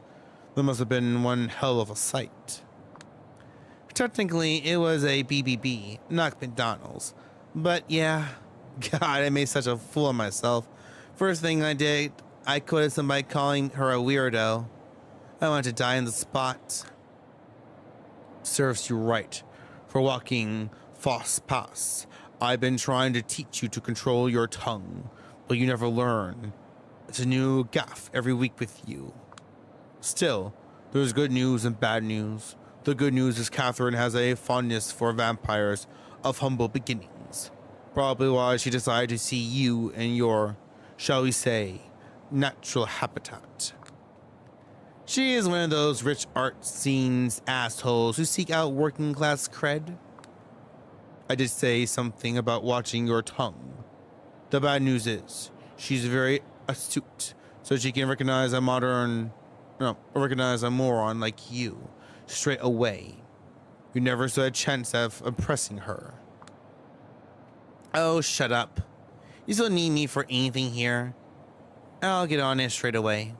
That must have been one hell of a sight. Technically, it was a BBB, not McDonald's. But yeah, God, I made such a fool of myself. First thing I did, I quoted somebody calling her a weirdo. I wanted to die on the spot. Serves you right for walking fast pass. I've been trying to teach you to control your tongue, but you never learn. It's a new gaffe every week with you. Still, there's good news and bad news. The good news is Catherine has a fondness for vampires of humble beginnings. Probably why she decided to see you in your, shall we say, natural habitat. She is one of those rich art scenes assholes who seek out working class cred. I did say something about watching your tongue. The bad news is, she's very astute, so she can recognize a moron like you straight away. You never stood a chance of impressing her. Oh, shut up. You still need me for anything here? I'll get on it straight away.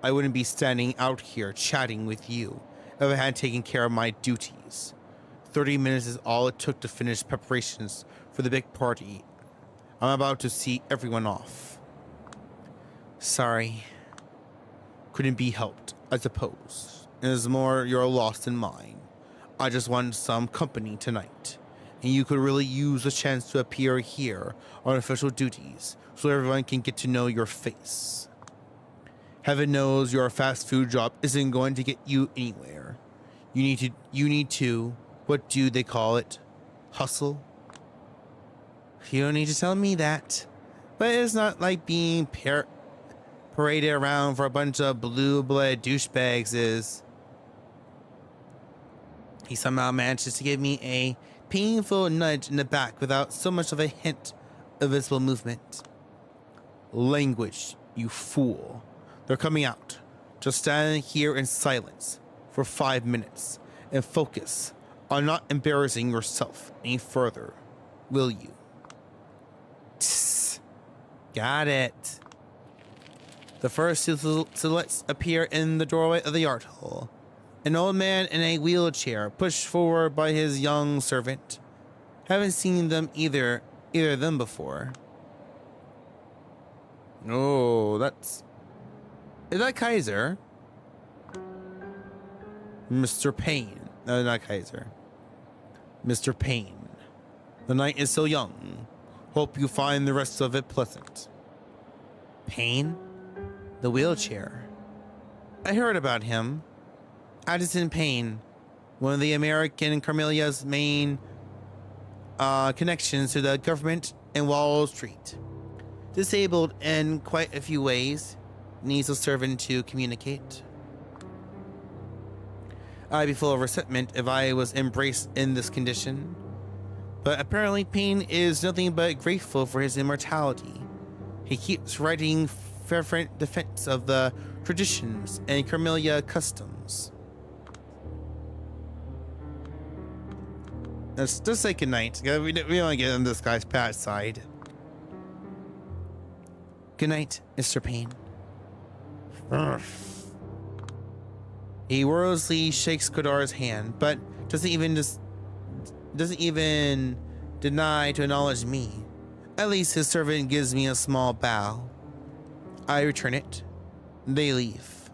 I wouldn't be standing out here chatting with you if I had taken care of my duties. 30 minutes is all it took to finish preparations for the big party. I'm about to see everyone off. Sorry. Couldn't be helped, I suppose. It is more your loss than mine. I just want some company tonight. And you could really use a chance to appear here on official duties so everyone can get to know your face. Heaven knows your fast food job isn't going to get you anywhere. You need to, what do they call it? Hustle? You don't need to tell me that. But it's not like being paraded around for a bunch of blue-blooded douchebags is. He somehow manages to give me a painful nudge in the back without so much of a hint of visible movement. Language, you fool. They're coming out. Just stand here in silence for 5 minutes and focus on not embarrassing yourself any further, will you? Tss. Got it. The first two silhouettes appear in the doorway of the art hall. An old man in a wheelchair, pushed forward by his young servant. Haven't seen them either of them before. Oh, is that Kaiser? Mr. Payne. No, not Kaiser. Mr. Payne. The night is so young. Hope you find the rest of it pleasant. Payne? The wheelchair. I heard about him. Addison Payne, one of the American Carmelia's main connections to the government in Wall Street. Disabled in quite a few ways. Needs a servant to communicate. I'd be full of resentment if I was embraced in this condition. But apparently Payne is nothing but grateful for his immortality. He keeps writing fervent defense of the traditions and Carmelia customs. Let's just say goodnight. We don't want to get on this guy's bad side. Good night, Mr. Payne. He wordlessly shakes Kodar's hand, but doesn't even deny to acknowledge me. At least his servant gives me a small bow. I return it. They leave.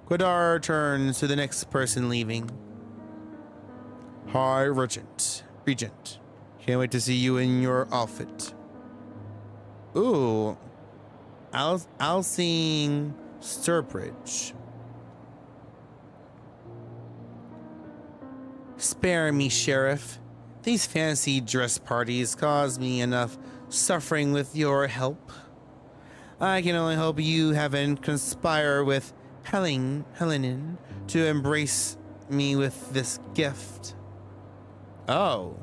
Kodar turns to the next person leaving. Hi, Regent. Can't wait to see you in your outfit. Ooh. Alcine Sturbridge. Spare me, Sheriff. These fancy dress parties cause me enough suffering with your help. I can only hope you haven't conspired with Helenin to embrace me with this gift. Oh.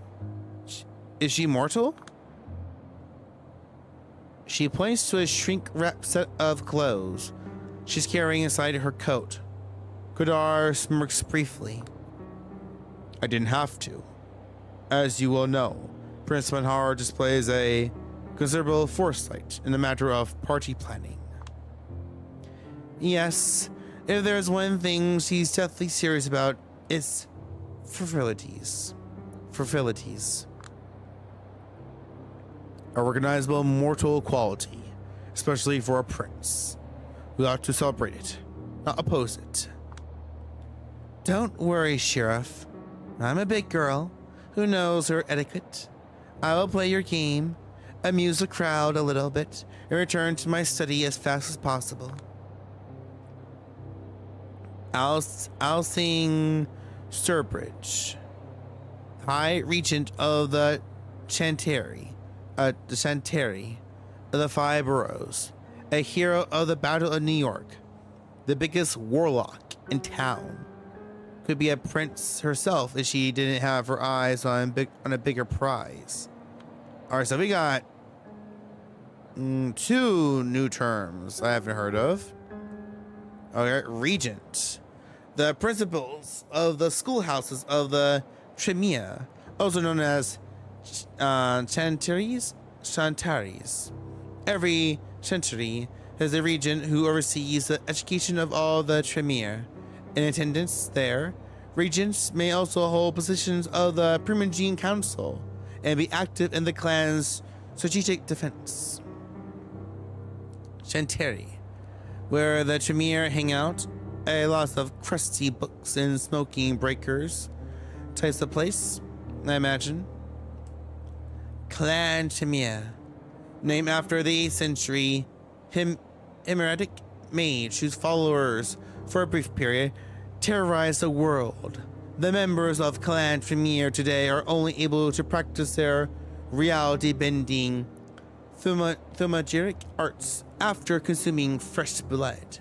Is she mortal? She points to a shrink-wrapped set of clothes she's carrying inside her coat. Kodar smirks briefly. I didn't have to. As you well know, Prince Manhar displays a considerable foresight in the matter of party planning. Yes, if there's one thing she's deathly serious about, it's frivolities. A recognizable mortal quality, especially for a prince. We ought to celebrate it, not oppose it. Don't worry, Sheriff. I'm a big girl who knows her etiquette. I will play your game, amuse the crowd a little bit, and return to my study as fast as possible. I'll sing Sturbridge, High Regent of the Chanteri of the Five Boroughs, a hero of the Battle of New York, the biggest warlock in town. Could be a prince herself if she didn't have her eyes on a bigger prize. All right, so we got 2 new terms I haven't heard of. Okay, Regent. The principals of the schoolhouses of the Tremere, also known as Chantaries. Every Chantary has a regent who oversees the education of all the Tremere. In attendance there, regents may also hold positions of the Primogene Council and be active in the clan's strategic defense. Chanteri, where the Tremere hang out, a lot of crusty books and smoking breakers types of place, I imagine. Clan Tremere, named after the 8th century Himeritic mage whose followers, for a brief period, terrorized the world. The members of Clan Tremere today are only able to practice their reality-bending thaumaturgic arts after consuming fresh blood.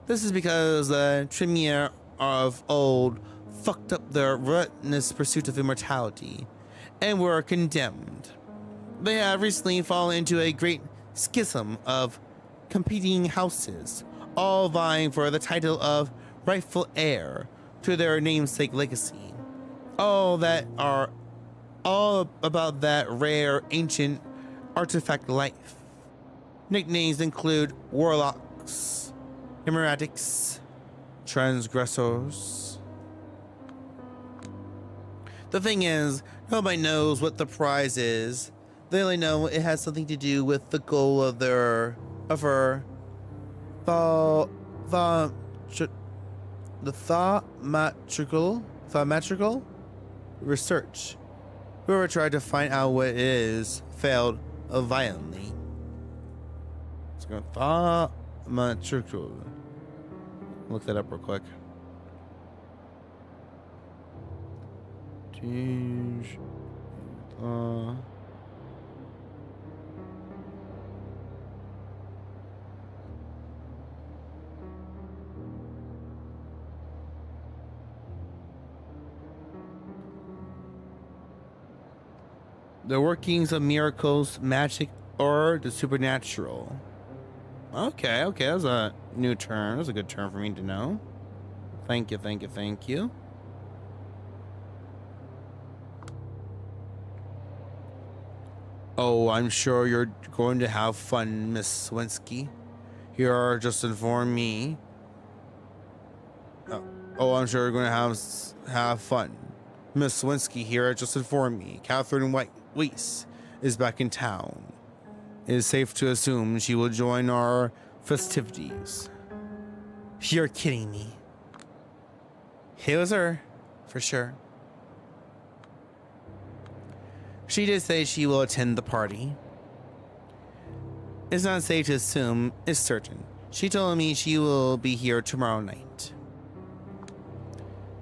This is because the Tremere of old fucked up their relentless pursuit of immortality and were condemned. They have recently fallen into a great schism of competing houses, all vying for the title of rightful heir to their namesake legacy. All about that rare ancient artifact life. Nicknames include warlocks, hemeratics, transgressors. The thing is, nobody knows what the prize is. They only know it has something to do with the goal of her thaumatrical research. Whoever tried to find out what it is failed violently. Let's go thaumatrical. Look that up real quick. Change. The workings of miracles, magic, or the supernatural. Okay, that's a new term. That's a good term for me to know. Thank you. Oh, I'm sure you're going to have fun, Miss Swinsky. Here, just inform me. Oh, I'm sure you're going to have fun. Miss Swinsky here just informed me Catherine Weiss is back in town. It is safe to assume she will join our festivities. You're kidding me. It was her, for sure. She did say she will attend the party. It's not safe to assume, it's certain. She told me she will be here tomorrow night.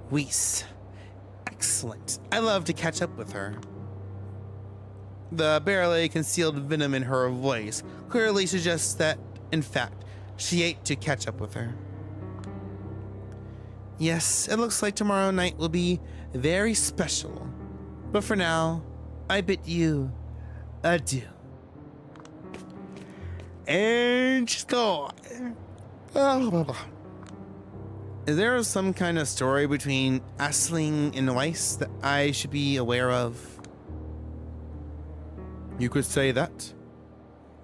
Weiss. Excellent. I love to catch up with her. The barely concealed venom in her voice clearly suggests that, in fact, she ate to catch up with her. Yes, it looks like tomorrow night will be very special. But for now, I bid you adieu. And she's gone. Is there some kind of story between Aisling and Weiss that I should be aware of? You could say that.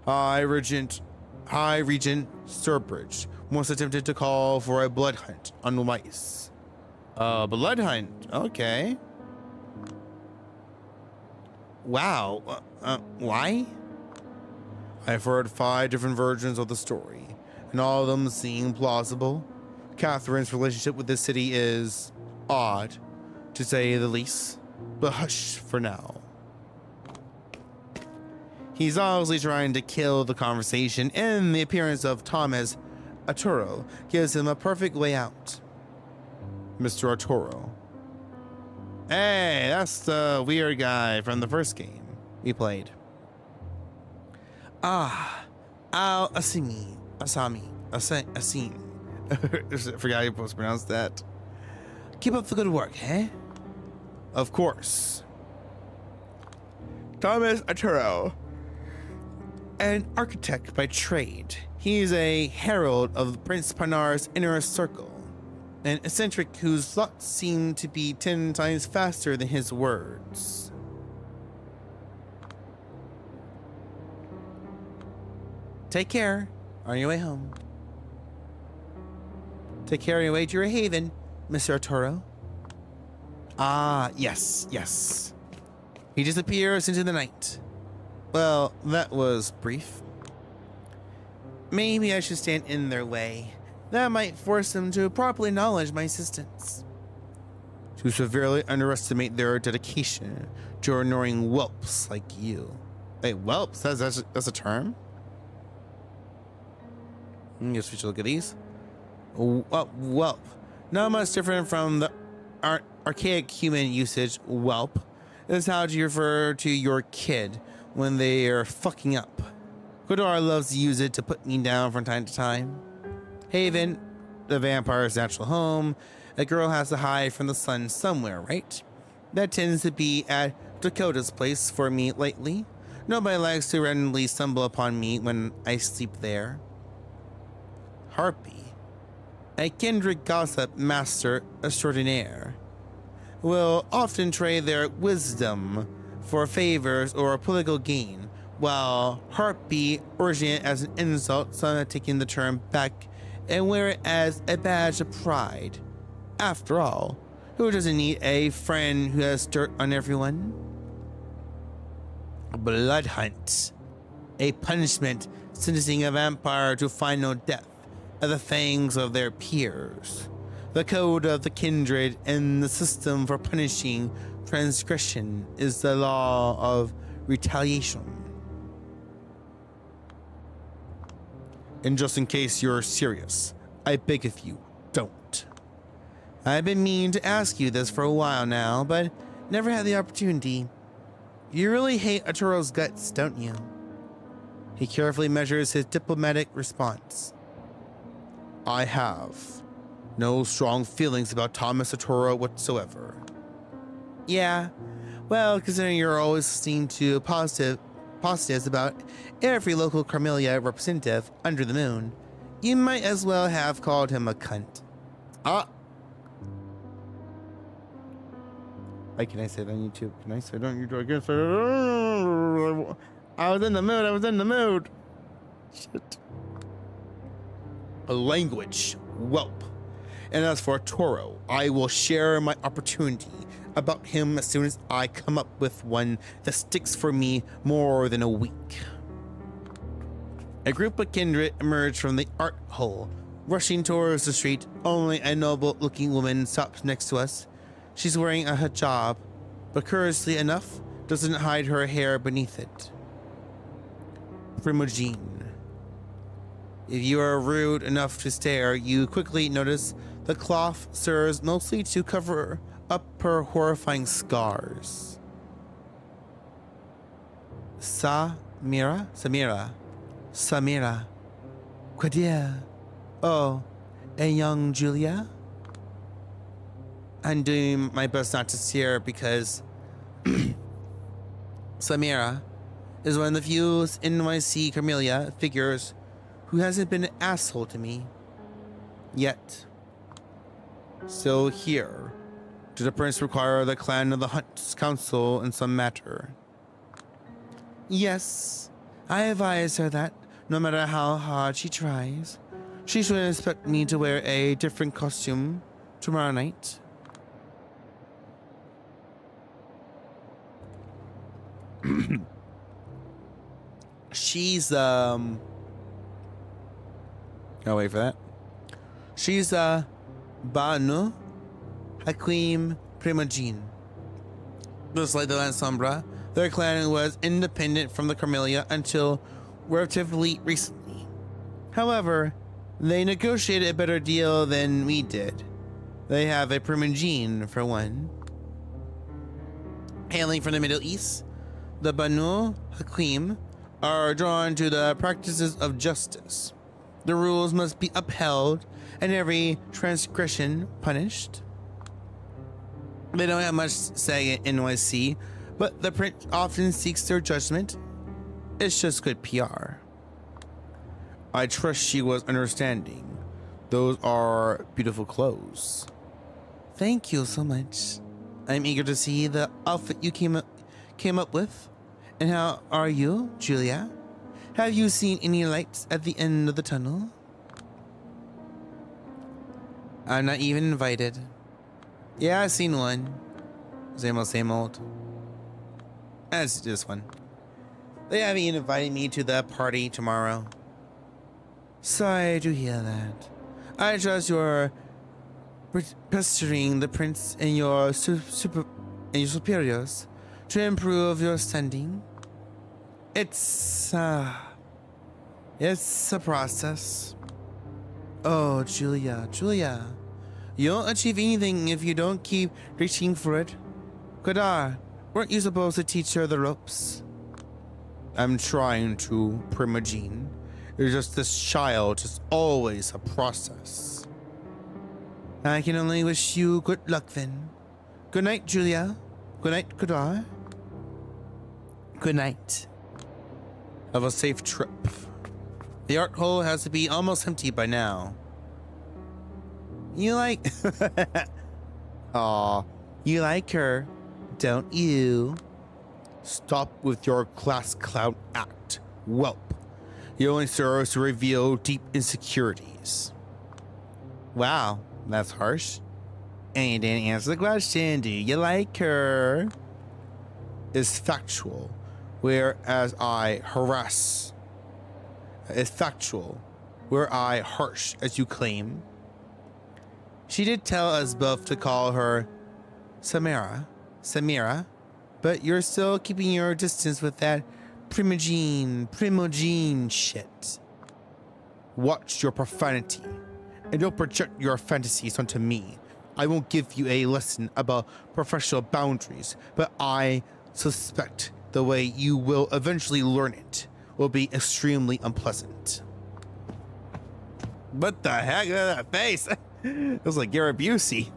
High Regent Sturbridge once attempted to call for a blood hunt on Weiss. Blood hunt? Okay. Wow. Why? I've heard 5 different versions of the story, and all of them seem plausible. Catherine's relationship with this city is odd, to say the least, but hush for now. He's obviously trying to kill the conversation, and the appearance of Thomas Arturo gives him a perfect way out. Mr. Arturo. Hey, that's the weird guy from the first game we played. Asami. I forgot how you're supposed to pronounce that. Keep up the good work, eh? Of course. Thomas Arturo. An architect by trade, he's a herald of Prince Panar's inner circle. An eccentric whose thoughts seem to be 10 times faster than his words. Take care on your way home. Take care on your way to your haven, Mr. Arturo. Ah, yes. He disappears into the night. Well, that was brief. Maybe I should stand in their way. That might force them to properly acknowledge my existence. To severely underestimate their dedication to ignoring whelps like you. Wait, whelps? That's a term? I guess we should look at these. Whelp. Not much different from the archaic human usage whelp. Is how to refer to your kid when they are fucking up. Godora loves to use it to put me down from time to time. Haven, the vampire's natural home. A girl has to hide from the sun somewhere, right? That tends to be at Dakota's place for me lately. Nobody likes to randomly stumble upon me when I sleep there. Harpy, a kindred gossip master extraordinaire, will often trade their wisdom for favors or political gain, while Harpy originated as an insult, some taking the term back and wear it as a badge of pride. After all, who doesn't need a friend who has dirt on everyone? Blood hunt, a punishment sentencing a vampire to final death at the fangs of their peers. The code of the kindred and the system for punishing transgression is the law of retaliation. And just in case you're serious, I beg of you, don't. I've been meaning to ask you this for a while now, but never had the opportunity. You really hate Arturo's guts, don't you? He carefully measures his diplomatic response. I have no strong feelings about Thomas Arturo whatsoever. Yeah, well, considering you're always listening to positives about every local Carmelia representative under the moon, you might as well have called him a cunt. Why can I say it on YouTube? Can I say it on YouTube? I guess I was in the mood. Shit. A language whelp. And as for Toro, I will share my opportunity about him as soon as I come up with one that sticks for me more than a week. A group of kindred emerged from the art hole, rushing towards the street. Only a noble-looking woman stops next to us. She's wearing a hijab, but curiously enough, doesn't hide her hair beneath it. Primogene. If you are rude enough to stare, you quickly notice the cloth serves mostly to cover up her horrifying scars. Samira. Quadir. Oh, a young Julia? I'm doing my best not to stare because Samira is one of the few NYC Carmelia figures who hasn't been an asshole to me yet. So here, did the prince require the clan of the Hunt's council in some matter? Yes, I advise her that no matter how hard she tries, she should expect me to wear a different costume tomorrow night. She's I'll wait for that. She's Banu Hakim Primogene. Just like the Land Sombra, their clan was independent from the Carmelia until relatively recently. However, they negotiated a better deal than we did. They have a Primogene, for one. Hailing from the Middle East, the Banu Hakim are drawn to the practices of justice. The rules must be upheld and every transgression punished. They don't have much say in NYC, but the prince often seeks their judgment. It's just good PR. I trust she was understanding. Those are beautiful clothes. Thank you so much. I'm eager to see the outfit you came up with. And how are you, Julia? Have you seen any lights at the end of the tunnel? I'm not even invited. Yeah, I've seen one. Same old. That's this one. They haven't even invited me to the party tomorrow. Sorry to hear that. I trust you're pestering the prince and your superiors to improve your standing. It's a process. Oh, Julia. You don't achieve anything if you don't keep reaching for it. Kadar, weren't you supposed to teach her the ropes? I'm trying to, Primogene. It's just this child is always a process. I can only wish you good luck then. Good night, Julia. Good night, Kadar. Good night. Have a safe trip. The art hole has to be almost empty by now. You like... Aw, you like her, don't you? Stop with your class clown act, whelp. It only serves to reveal deep insecurities. Wow, that's harsh. And you didn't answer the question, do you like her? Is factual, whereas I harass. Is factual, where I harsh, as you claim. She did tell us both to call her Samira, but you're still keeping your distance with that primogene shit. Watch your profanity, and don't project your fantasies onto me. I won't give you a lesson about professional boundaries, but I suspect the way you will eventually learn it will be extremely unpleasant. What the heck? Look at that face. It was like Gary Busey.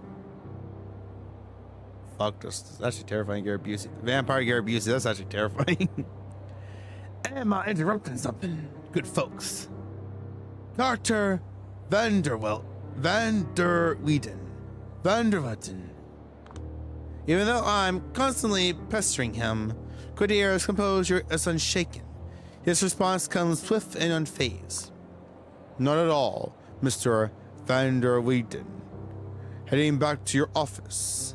Fuck, that's actually terrifying. Gary Busey. Vampire Gary Busey, that's actually terrifying. Am I interrupting something? Good folks. Dr. Vanderweden. Even though I'm constantly pestering him, Cordier's composure is unshaken. His response comes swift and unfazed. Not at all, Mr. Vanderweden. Heading back to your office.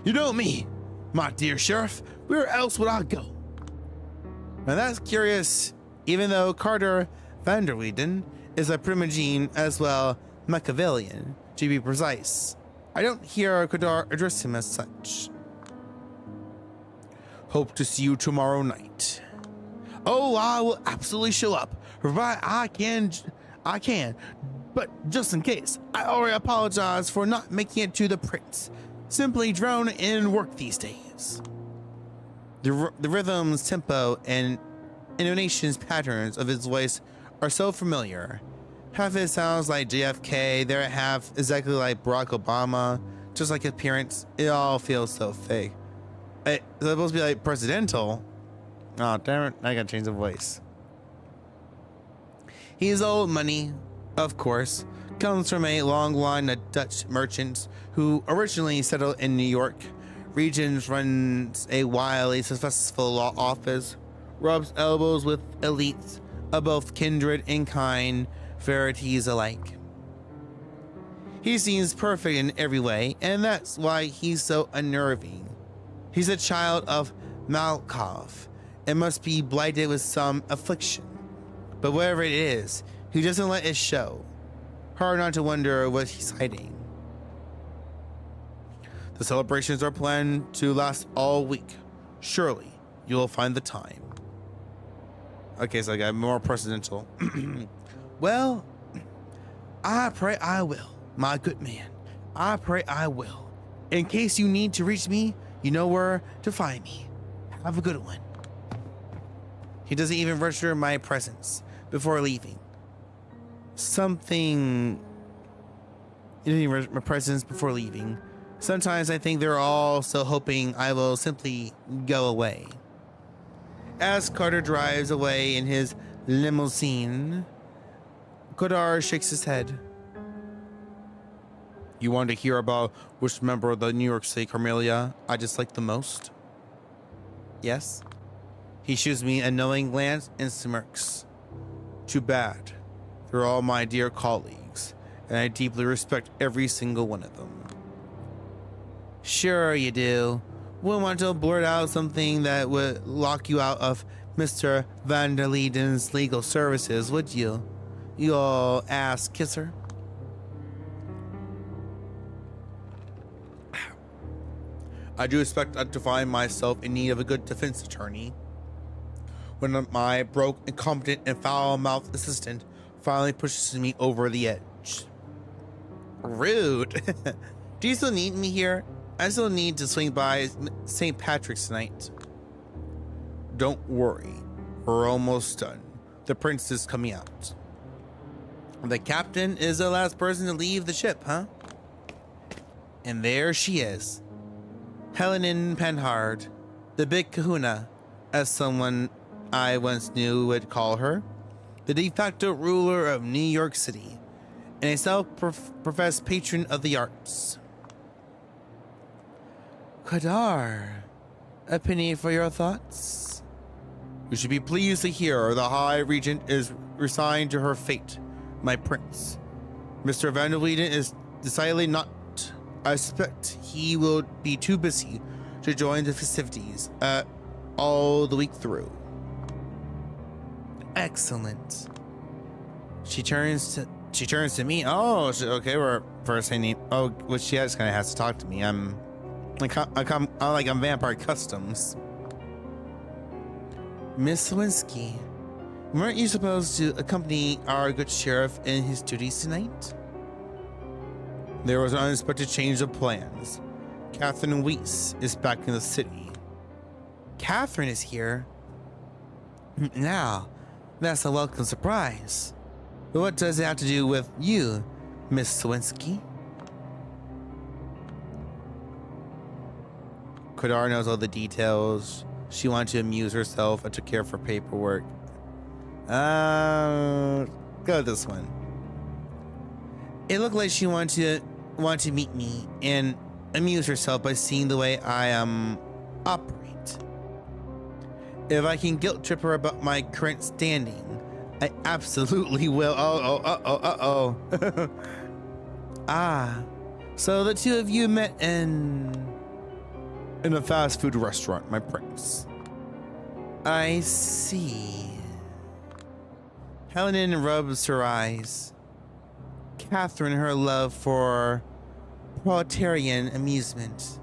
You know me, my dear sheriff. Where else would I go? Now that's curious, even though Carter Vanderweden is a primogene as well Machiavellian, to be precise. I don't hear Kadar address him as such. Hope to see you tomorrow night. Oh, I will absolutely show up, provided I can, but just in case, I already apologize for not making it to the Prince. Simply drown in work these days. The rhythms, tempo, and intonations patterns of his voice are so familiar. Half it sounds like JFK, there half exactly like Barack Obama, just like his appearance. It all feels so fake. It's supposed to be like presidential. Oh, damn it, I gotta change the voice. He's old money, of course, comes from a long line of Dutch merchants who originally settled in New York. Regions runs a wildly successful law office, rubs elbows with elites of both kindred and kind, verities alike. He seems perfect in every way, and that's why he's so unnerving. He's a child of Malkov and must be blighted with some affliction. But whatever it is, he doesn't let it show. Hard not to wonder what he's hiding. The celebrations are planned to last all week. Surely you will find the time. Okay, so I got more presidential. Well, I pray I will, my good man. I pray I will. In case you need to reach me, you know where to find me. Have a good one. He doesn't even register my presence before leaving. He didn't even register my presence before leaving. Sometimes I think they're all so hoping I will simply go away. As Carter drives away in his limousine, Kodar shakes his head. You want to hear about which member of the New York City Camellia I dislike the most? Yes? He shoots me a knowing glance and smirks. Too bad. They're all my dear colleagues, and I deeply respect every single one of them. Sure you do. Wouldn't want to blurt out something that would lock you out of Mr. Vanderleden's legal services, would you? You old ass kisser. I do expect to find myself in need of a good defense attorney when my broke, incompetent, and foul-mouthed assistant finally pushes me over the edge. Rude. Do you still need me here? I still need to swing by St. Patrick's tonight. Don't worry. We're almost done. The prince is coming out. The captain is the last person to leave the ship, huh? And there she is. Helen Panhard, the big kahuna, as someone I once knew would call her, the de facto ruler of New York City, and a self-professed patron of the arts. Kadar, a penny for your thoughts? You should be pleased to hear the High Regent is resigned to her fate, my prince. Mr. Van der Weyden is decidedly not. I suspect he will be too busy to join the festivities all the week through. Excellent. She turns to me. Oh, okay. We're first name. Oh, well, she just kind of has to talk to me. I'm Vampire Customs. Miss Lewinsky, weren't you supposed to accompany our good sheriff in his duties tonight? There was an unexpected change of plans. Catherine Weiss is back in the city. Catherine is here? Now, that's a welcome surprise. But what does it have to do with you, Miss Lewinsky? Kadar knows all the details. She wanted to amuse herself. I took care of her paperwork. Go this one. It looked like she wanted to meet me and amuse herself by seeing the way I operate. If I can guilt trip her about my current standing, I absolutely will. Oh. Ah, so the two of you met in a fast food restaurant, my prince. I see. Helen rubs her eyes. Catherine, her love for proletarian amusement.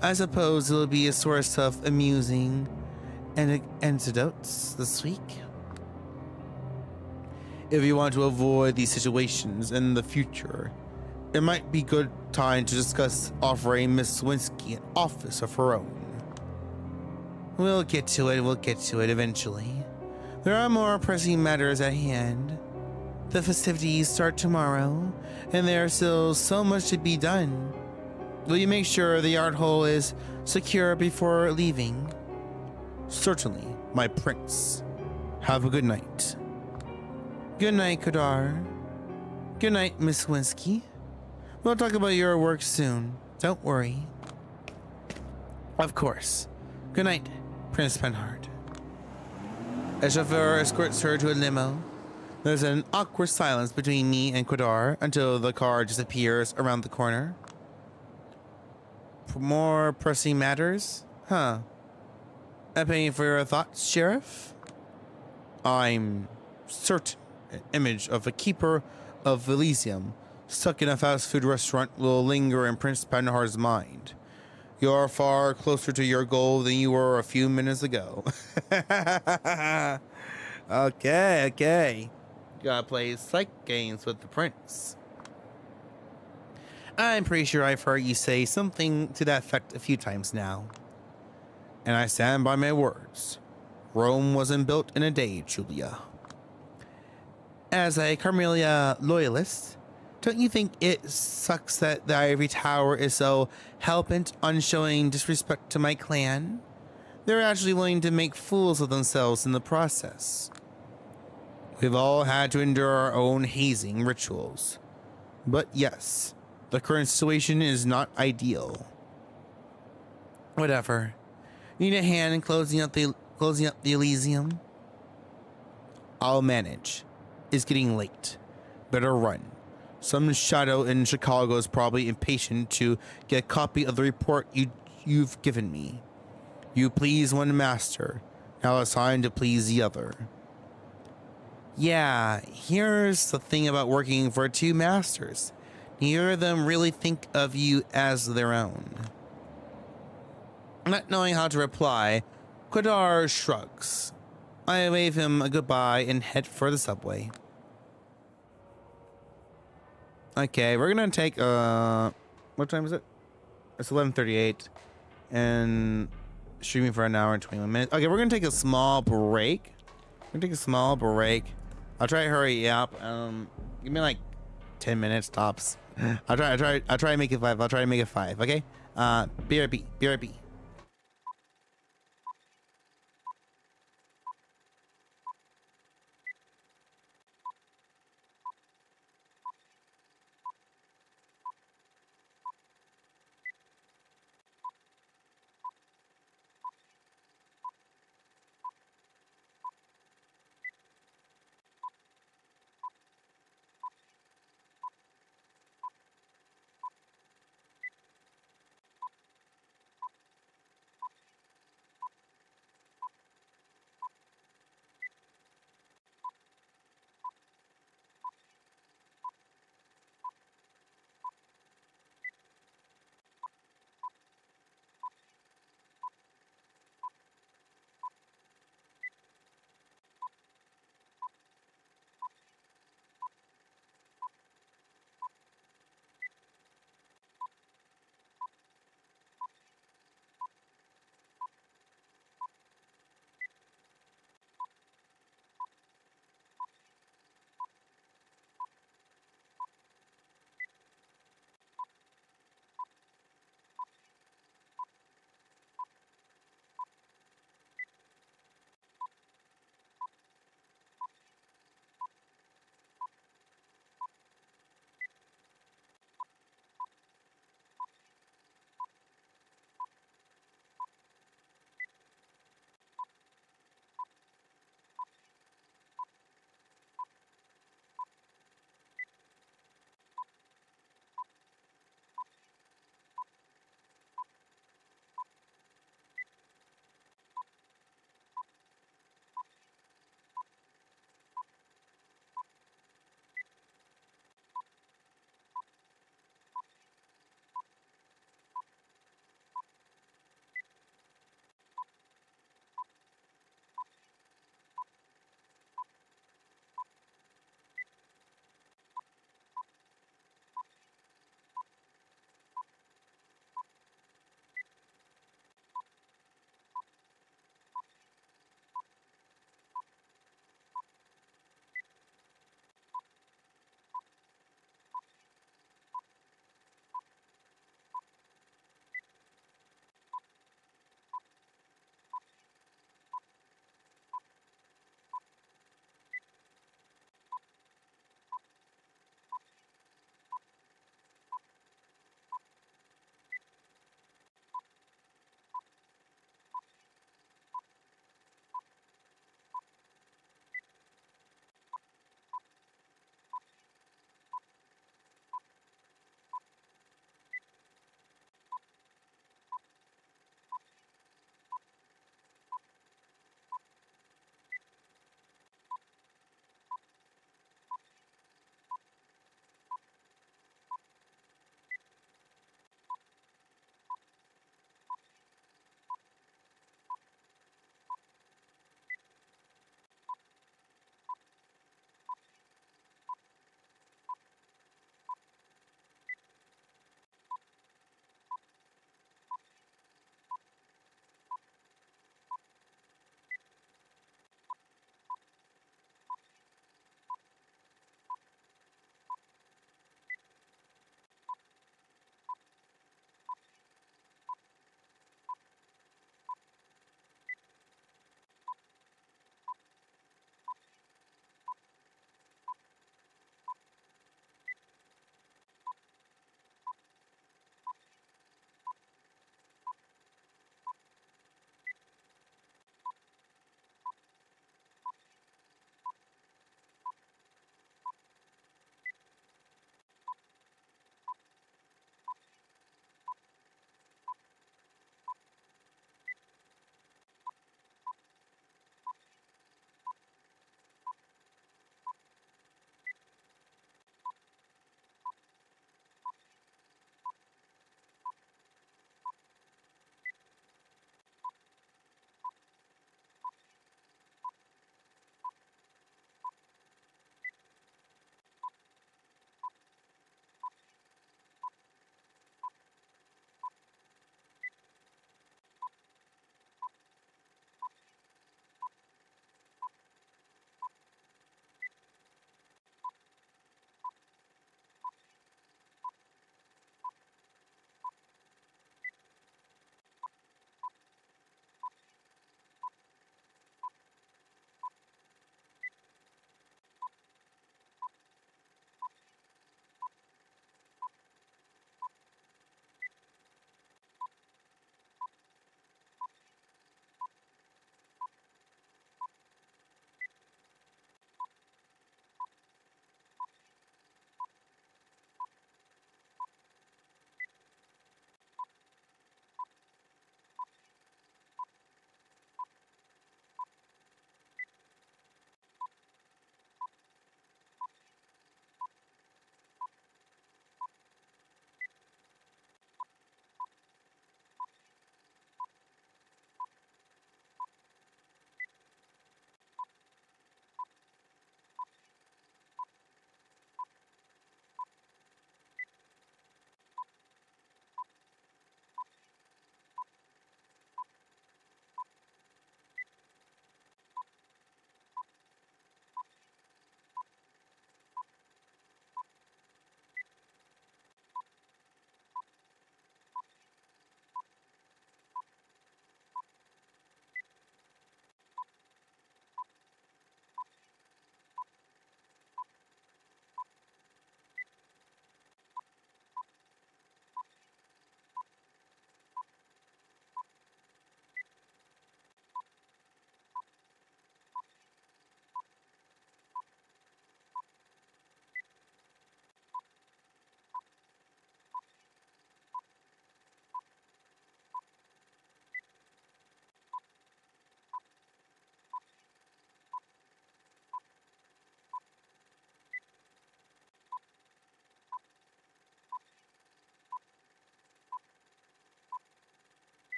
I suppose it'll be a source of amusing anecdotes this week. If you want to avoid these situations in the future, it might be good time to discuss offering Miss Lewinsky an office of her own. We'll get to it eventually. There are more pressing matters at hand. The festivities start tomorrow, and there's still so much to be done. Will you make sure the art hole is secure before leaving? Certainly, my prince. Have a good night. Good night, Kadar. Good night, Miss Lewinsky. We'll talk about your work soon. Don't worry. Of course. Good night, Prince Penhard. A chauffeur escorts her to a limo. There's an awkward silence between me and Kadar until the car disappears around the corner. More pressing matters? Huh. A penny for your thoughts, Sheriff? I'm certain an image of a keeper of Elysium stuck in a fast food restaurant will linger in Prince Penhard's mind. You're far closer to your goal than you were a few minutes ago. Okay. Gotta play psych games with the prince. I'm pretty sure I've heard you say something to that effect a few times now. And I stand by my words. Rome wasn't built in a day, Julia. As a Carmelia loyalist, don't you think it sucks that the Ivory Tower is so hell-bent on showing disrespect to my clan? They're actually willing to make fools of themselves in the process. We've all had to endure our own hazing rituals. But yes, the current situation is not ideal. Whatever. Need a hand in closing up the Elysium? I'll manage. It's getting late. Better run. Some shadow in Chicago is probably impatient to get a copy of the report you've given me. You please one master. Now it's time to please the other. Yeah, here's the thing about working for two masters. Neither of them really think of you as their own. Not knowing how to reply, Kadar shrugs. I wave him a goodbye and head for the subway. Okay, we're gonna take what time is it? It's 11:38 and streaming for an hour and 21 minutes. Okay, we're gonna take a small break. I'll try to hurry up. Give me like 10 minutes tops. I'll try to make it 5. Okay? BRB.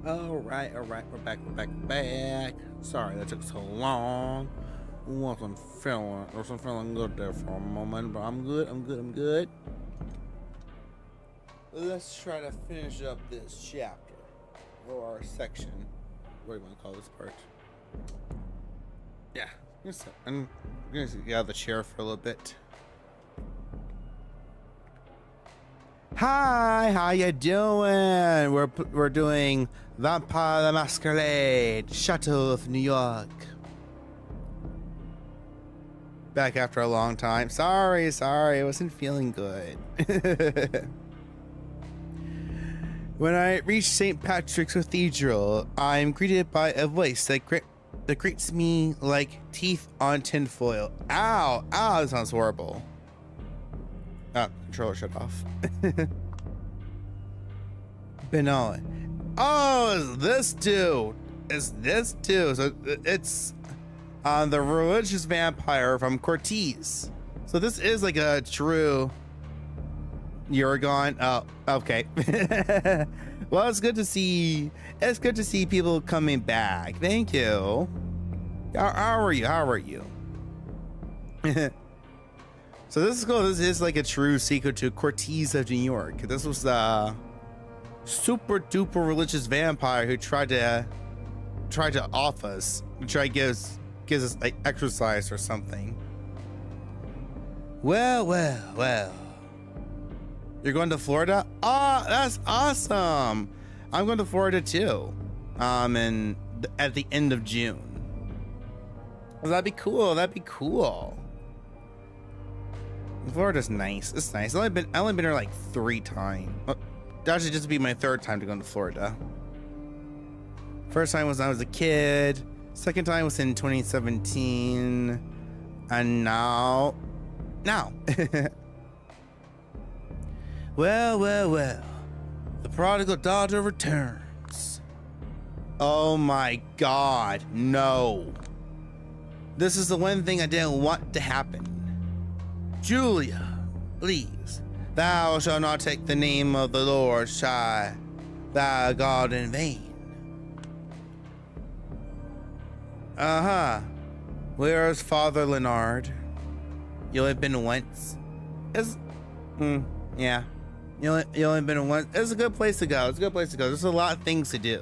All right, we're back. Sorry that took so long. Wasn't feeling good there for a moment, but I'm good. Let's try to finish up this chapter, or our section. What do you want to call this part? Yeah, I'm gonna get out of the chair for a little bit. Hi, how you doing? We're doing Vampire the Masquerade, Chateau of New York. Back after a long time. Sorry, I wasn't feeling good. When I reach St. Patrick's Cathedral, I'm greeted by a voice that greets me like teeth on tinfoil. Ow, that sounds horrible. Controller shut off. Benoit. Oh, it's this dude. So it's the religious vampire from Cortez. So this is like a true Uragon. Oh, okay. Well, it's good to see people coming back. Thank you. How are you? So this is cool. This is like a true sequel to Cortez of New York. This was the super duper religious vampire who tried to off us. Try to gives us like exercise or something. Well. You're going to Florida? Oh, that's awesome. I'm going to Florida too. And at the end of June. That'd be cool. Florida's nice. It's nice. I only been here like 3 times. Well, actually, just be my 3rd time to go to Florida. First time was when I was a kid. Second time was in 2017, and now. Well. The prodigal daughter returns. Oh my God, no! This is the one thing I didn't want to happen. Julia, please, thou shalt not take the name of the Lord thy God in vain. Where's Father Leonard? You only been once? Yeah. You only been once. It's a good place to go. There's a lot of things to do.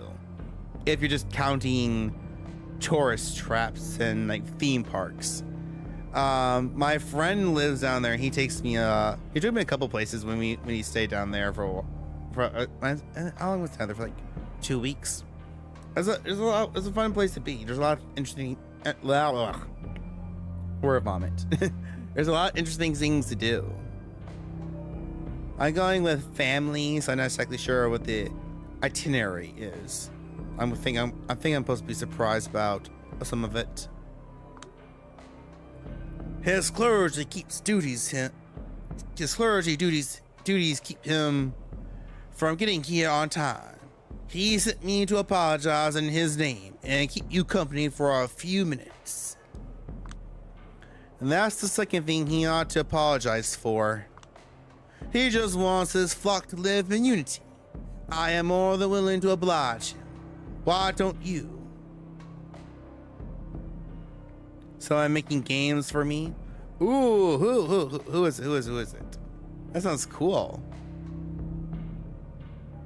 If you're just counting tourist traps and like theme parks. My friend lives down there. He takes me. He took me a couple places when he stayed down there for how long was he down there for? Like 2 weeks. It's a fun place to be. There's a lot of interesting. Word vomit. There's a lot of interesting things to do. I'm going with family, so I'm not exactly sure what the itinerary is. I think I'm supposed to be surprised about some of it. His clergy duties keep him from getting here on time. He sent me to apologize in his name and keep you company for a few minutes. And that's the second thing he ought to apologize for. He just wants his flock to live in unity. I am more than willing to oblige him. Why don't you? So I'm making games for me. Ooh, who is it? That sounds cool.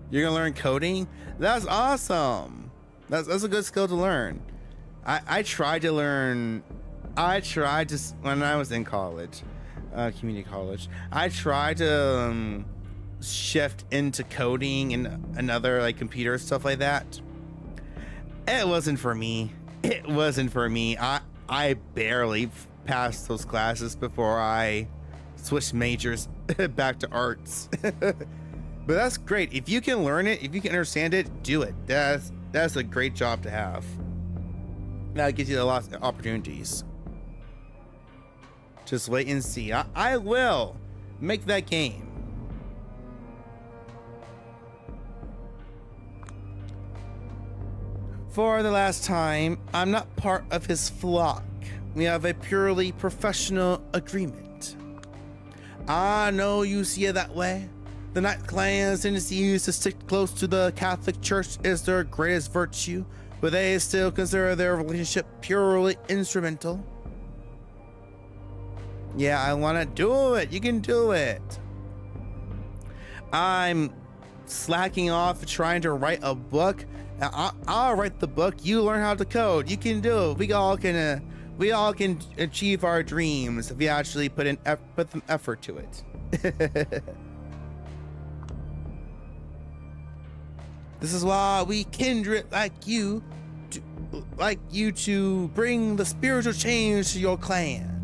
You're gonna learn coding? That's awesome. That's a good skill to learn. I tried to when I was in college, community college. I tried to shift into coding and other like computer stuff like that. It wasn't for me. I barely passed those classes before I switched majors back to arts. But that's great. If you can learn it, if you can understand it, do it. That's a great job to have. That gives you a lot of opportunities. Just wait and see. I will make that game. For the last time, I'm not part of his flock. We have a purely professional agreement. I know you see it that way, The Night Clan's tendencies to stick close to the Catholic Church is their greatest virtue, but they still consider their relationship purely instrumental. Yeah, I want to do it. You can do it. I'm slacking off trying to write a book. I'll write the book. You learn how to code. You can do it. We all can achieve our dreams if we actually put some effort to it. This is why we kindred like you to bring the spiritual change to your clan,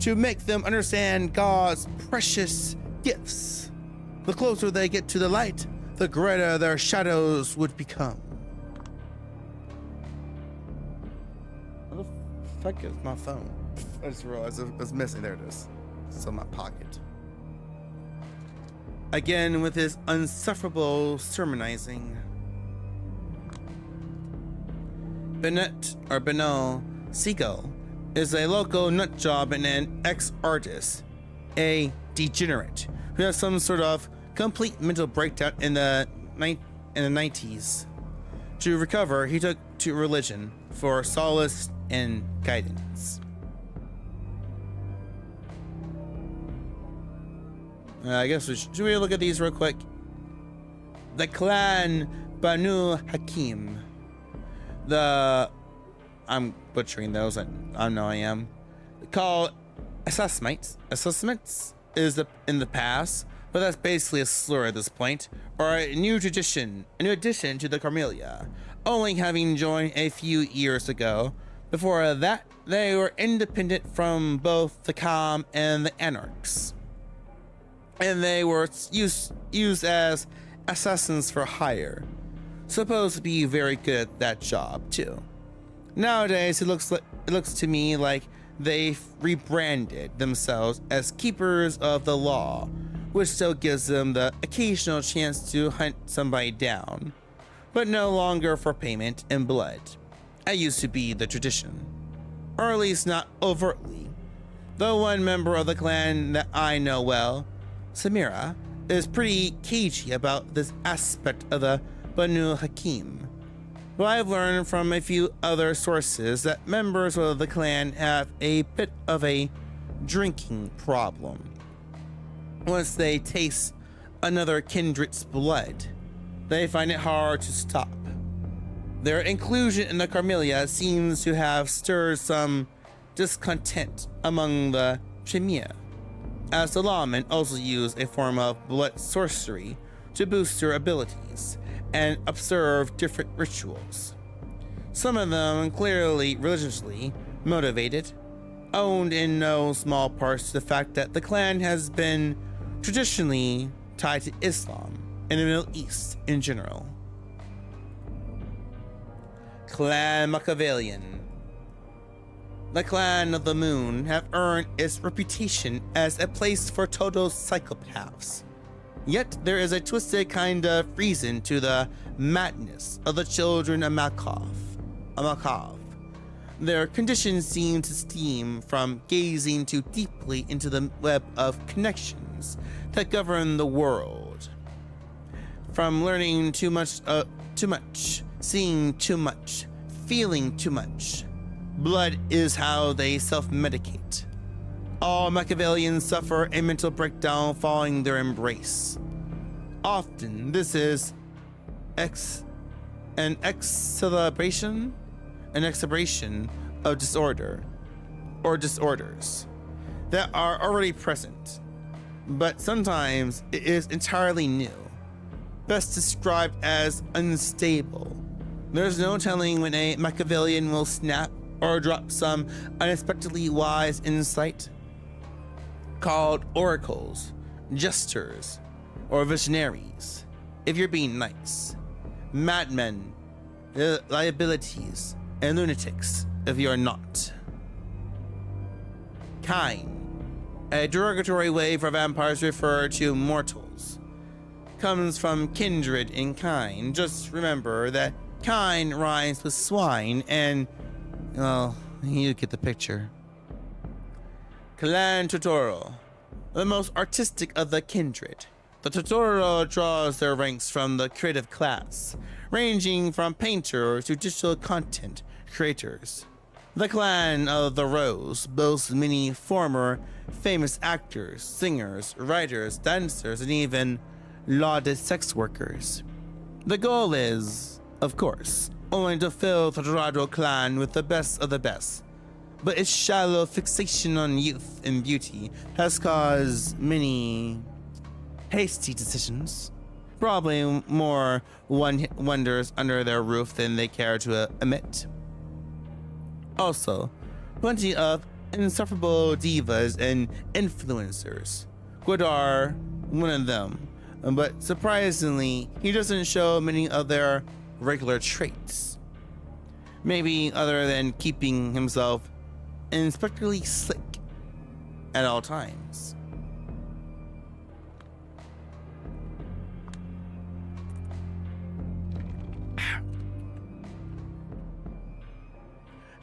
to make them understand God's precious gifts. The closer they get to the light, the greater their shadows would become. What the fuck is my phone? I just realized it was missing. There it is. It's in my pocket. Again with his insufferable sermonizing. Bernal Siegel is a local nutjob and an ex-artist, a degenerate who has some sort of complete mental breakdown in the 90s. To recover, he took to religion for solace and guidance. I guess should we look at these real quick? The clan Banu Hakim. I'm butchering those. I know I am. Called assessments. Assessments is in the past, but that's basically a slur at this point, or a new addition to the Carmelia, only having joined a few years ago. Before that, they were independent from both the Kham and the Anarchs, and they were used as assassins for hire. Supposed to be very good at that job too. Nowadays, it looks to me like they've rebranded themselves as keepers of the law, which still gives them the occasional chance to hunt somebody down, but no longer for payment in blood. That used to be the tradition, or at least not overtly. Though one member of the clan that I know well, Samira, is pretty cagey about this aspect of the Banu Hakim. But I've learned from a few other sources that members of the clan have a bit of a drinking problem. Once they taste another kindred's blood, they find it hard to stop. Their inclusion in the Carmelia seems to have stirred some discontent among the Chimia, as the lawmen also use a form of blood sorcery to boost their abilities and observe different rituals. Some of them clearly religiously motivated, owed in no small part to the fact that the clan has been traditionally tied to Islam and the Middle East in general. Clan Machiavellian. The Clan of the Moon have earned its reputation as a place for total psychopaths. Yet there is a twisted kind of reason to the madness of the children of Malkav. Their conditions seem to stem from gazing too deeply into the web of connections that govern the world. From learning too much, seeing too much, feeling too much. Blood is how they self-medicate. All Machiavellians suffer a mental breakdown following their embrace. Often, this is an exacerbation of disorder or disorders that are already present, but sometimes it is entirely new, best described as unstable. There's no telling when a Machiavellian will snap or drop some unexpectedly wise insight, called oracles, jesters, or visionaries, if you're being nice, madmen, liabilities, and lunatics, if you're not. Kine, a derogatory way for vampires to refer to mortals, comes from kindred in kind. Just remember that kine rhymes with swine and, well, you get the picture. Clan Totoro, the most artistic of the kindred. The tutorial draws their ranks from the creative class, ranging from painters to digital content creators. The clan of the Rose boasts many former famous actors, singers, writers, dancers, and even lauded sex workers. The goal is, of course, only to fill the Dorado clan with the best of the best, but its shallow fixation on youth and beauty has caused many hasty decisions. Probably more one-hit wonders under their roof than they care to admit. Also, plenty of insufferable divas and influencers. Guadar, one of them, but surprisingly, he doesn't show many of their regular traits. Maybe other than keeping himself inspectorally slick at all times.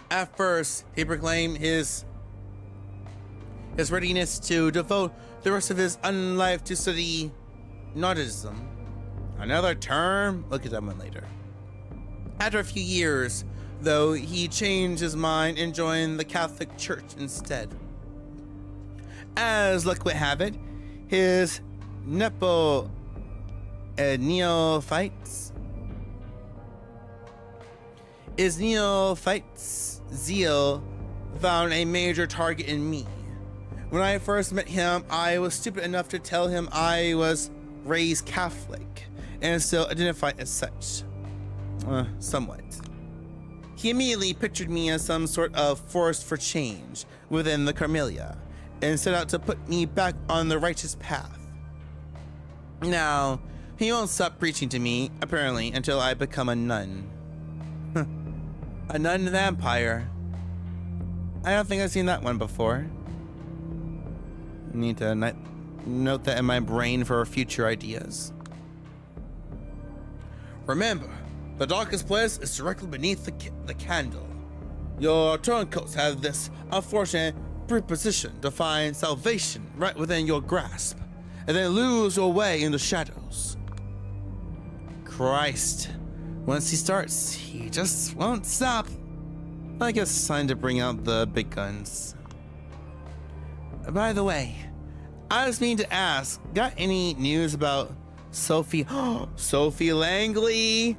At first, he proclaimed his readiness to devote the rest of his life to study Nautism. Another term? Look at that one later. After a few years, though, he changed his mind and joined the Catholic Church instead. As luck would have it, his neophytes' zeal found a major target in me. When I first met him, I was stupid enough to tell him I was raised Catholic and still identified as such. Somewhat. He immediately pictured me as some sort of force for change within the Carmelia and set out to put me back on the righteous path. Now, he won't stop preaching to me, apparently, until I become a nun. A nun vampire. I don't think I've seen that one before. Need to note that in my brain for future ideas. Remember, the darkest place is directly beneath the candle. Your turncoats have this unfortunate preposition to find salvation right within your grasp, and then lose your way in the shadows. Christ. Once he starts, he just won't stop. I guess it's time to bring out the big guns. By the way, I was meaning to ask, got any news about Sophie? Sophie Langley?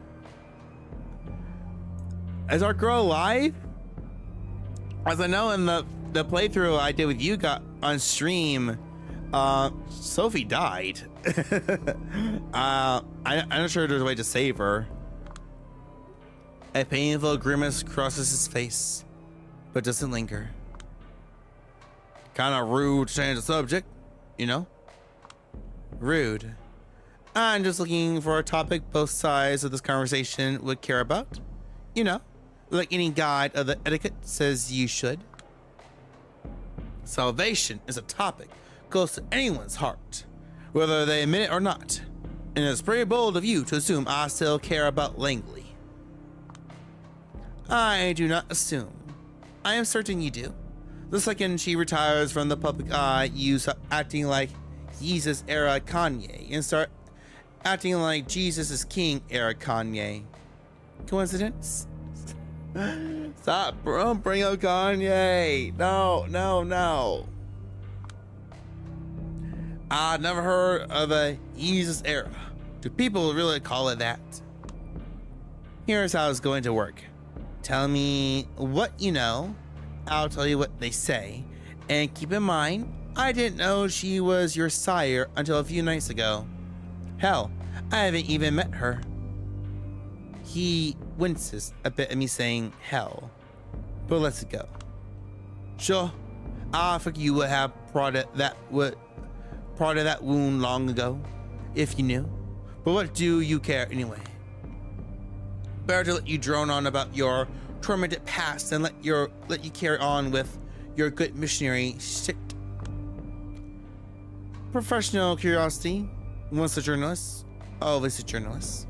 Is our girl alive? As I know in the playthrough I did with you got on stream, Sophie died. I'm not sure there's a way to save her. A painful grimace crosses his face, but doesn't linger. Kinda rude to change the subject, you know? Rude. I'm just looking for a topic both sides of this conversation would care about. You know, like any guide of the etiquette says you should. Salvation is a topic close to anyone's heart, whether they admit it or not. And it's pretty bold of you to assume I still care about Langley. I do not assume. I am certain you do. The second she retires from the public eye, you start acting like Jesus era Kanye and start acting like Jesus is King era Kanye. Coincidence? Stop, bro. Bring up Kanye. No. I've never heard of a Jesus era. Do people really call it that? Here's how it's going to work. Tell me what you know. I'll tell you what they say. And keep in mind, I didn't know she was your sire until a few nights ago. Hell, I haven't even met her. He winces a bit at me saying hell, but let's go. Sure, I figured you would have prodded that wound long ago, if you knew. But what do you care anyway? Better to let you drone on about your tormented past and let you carry on with your good missionary shit. Professional curiosity. Once a journalist, always a journalist.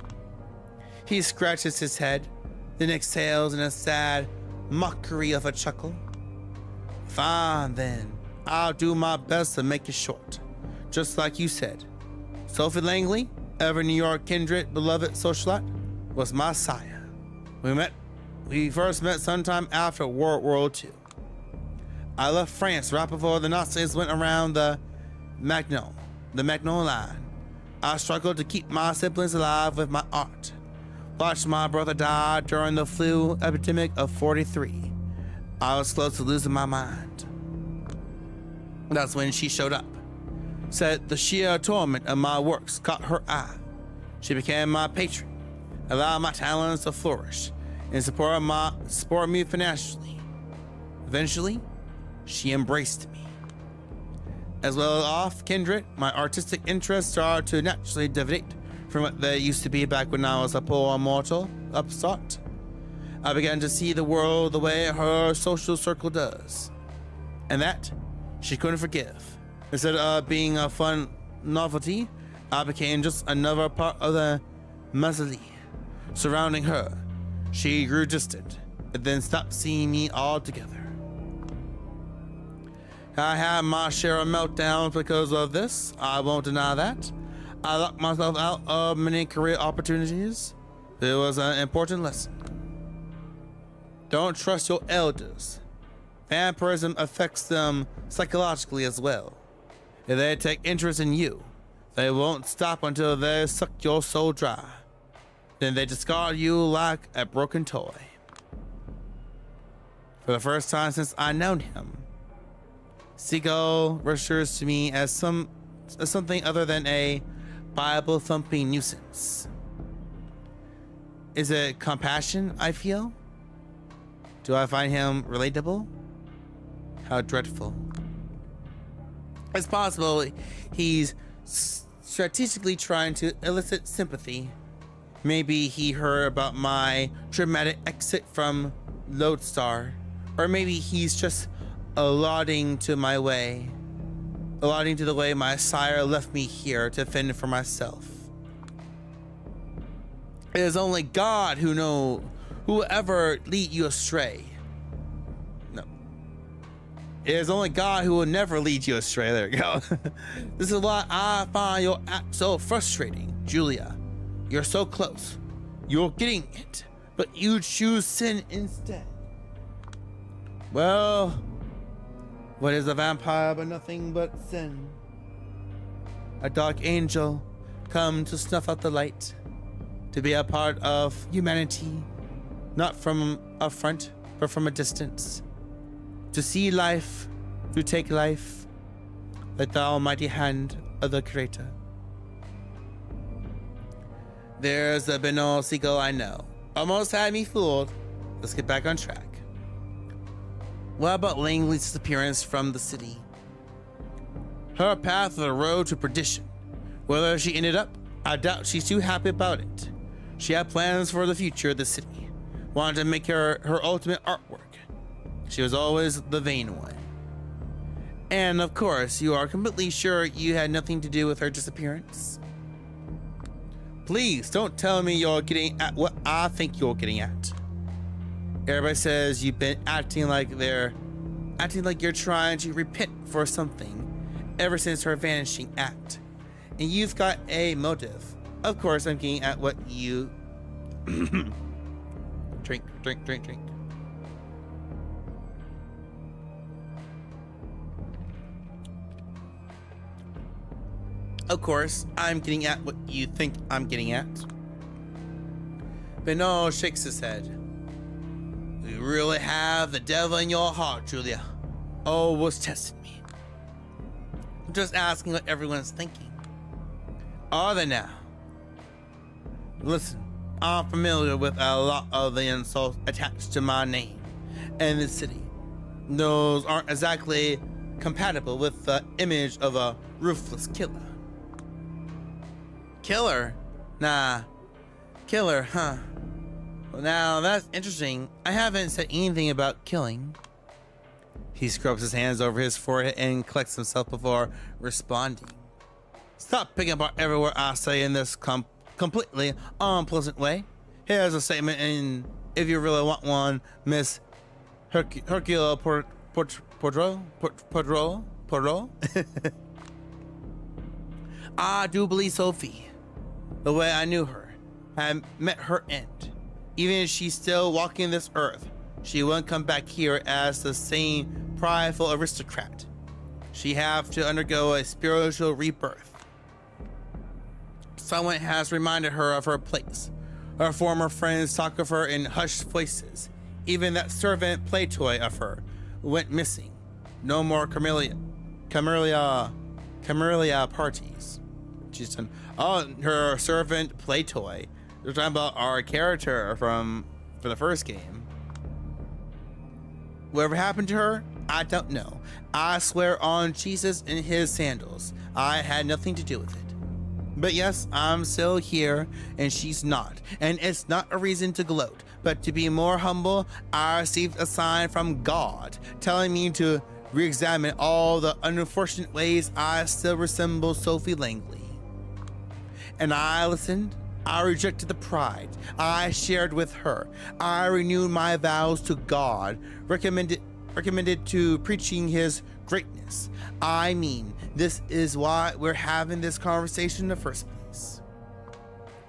He scratches his head, then exhales in a sad mockery of a chuckle. Fine then, I'll do my best to make it short. Just like you said, Sophie Langley, ever New York kindred, beloved socialite, was my sire. We first met sometime after World War II. I left France right before the Nazis went around the Maginot Line. I struggled to keep my siblings alive with my art. Watched my brother die during the flu epidemic of '43. I was close to losing my mind. That's when she showed up. Said the sheer torment of my works caught her eye. She became my patron, allowed my talents to flourish, and support me financially. Eventually, she embraced me. As well as off kindred, my artistic interests started to naturally deviate from what they used to be back when I was a poor mortal upstart. I began to see the world the way her social circle does, and that she couldn't forgive. Instead of being a fun novelty, I became just another part of the Masquerade surrounding her. She grew distant, and then stopped seeing me altogether. I had my share of meltdowns because of this, I won't deny that. I locked myself out of many career opportunities. It was an important lesson. Don't trust your elders. Vampirism affects them psychologically as well. If they take interest in you, they won't stop until they suck your soul dry. Then they discard you like a broken toy. For the first time since I known him, Seagull registers to me as something other than a Bible-thumping nuisance. Is it compassion I feel? Do I find him relatable? How dreadful. It's possible he's strategically trying to elicit sympathy. Maybe he heard about my dramatic exit from Lodestar, or maybe he's just allotting to the way my sire left me here to fend for myself. It is only God who will ever lead you astray. No. It is only God who will never lead you astray. There you go. This is why I find your act so frustrating, Julia. You're so close. You're getting it, but you choose sin instead. Well, what is a vampire but nothing but sin? A dark angel come to snuff out the light, to be a part of humanity, not from up front, but from a distance. To see life, to take life, like the almighty hand of the Creator. There's the banal seagull I know. Almost had me fooled. Let's get back on track. What about Langley's disappearance from the city? Her path to the road to perdition. Whether she ended up, I doubt she's too happy about it. She had plans for the future of the city. Wanted to make her ultimate artwork. She was always the vain one. And of course, you are completely sure you had nothing to do with her disappearance? Please don't tell me you're getting at what I think you're getting at. Everybody says you've been acting like you're trying to repent for something ever since her vanishing act. And you've got a motive. Of course, I'm getting at what you... Drink. Of course, I'm getting at what you think I'm getting at. Bernard shakes his head. You really have the devil in your heart, Julia. Always testing me. I'm just asking what everyone's thinking. Are they now? Listen, I'm familiar with a lot of the insults attached to my name and the city. Those aren't exactly compatible with the image of a ruthless killer. Killer? Nah. Killer, huh? Well, now that's interesting. I haven't said anything about killing. He scrubs his hands over his forehead and collects himself before responding. Stop picking apart every word I say in this completely unpleasant way. Here's a statement, and if you really want one, Miss Hercule Poirot. Poro. I do believe Sophie, the way I knew her, had met her end. Even if she's still walking this earth, she won't come back here as the same prideful aristocrat. She have to undergo a spiritual rebirth. Someone has reminded her of her place. Her former friends talk of her in hushed voices. Even that servant play toy of her went missing. No more Camellia parties. She's done. Oh, her servant play toy. They're talking about our character from the first game. Whatever happened to her, I don't know. I swear on Jesus and his sandals, I had nothing to do with it. But yes, I'm still here and she's not. And it's not a reason to gloat, but to be more humble. I received a sign from God telling me to re-examine all the unfortunate ways I still resemble Sophie Langley. And I listened. I rejected the pride I shared with her. I renewed my vows to God, recommended to preaching his greatness. I mean, this is why we're having this conversation in the first place.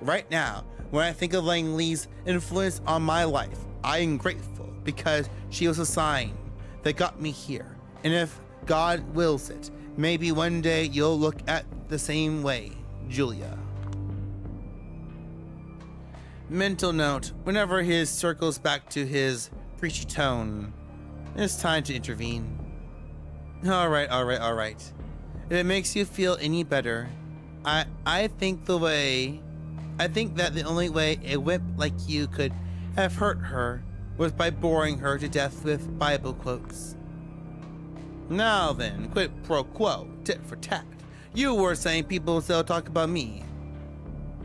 Right now, when I think of Langley's influence on my life, I am grateful because she was a sign that got me here. And if God wills it, maybe one day you'll look at the same way, Julia. Mental note, whenever his circles back to his preachy tone, it's time to intervene. All right. If it makes you feel any better, I think that the only way a wimp like you could have hurt her was by boring her to death with Bible quotes. Now then, quid pro quo, tit for tat. You were saying people still talk about me.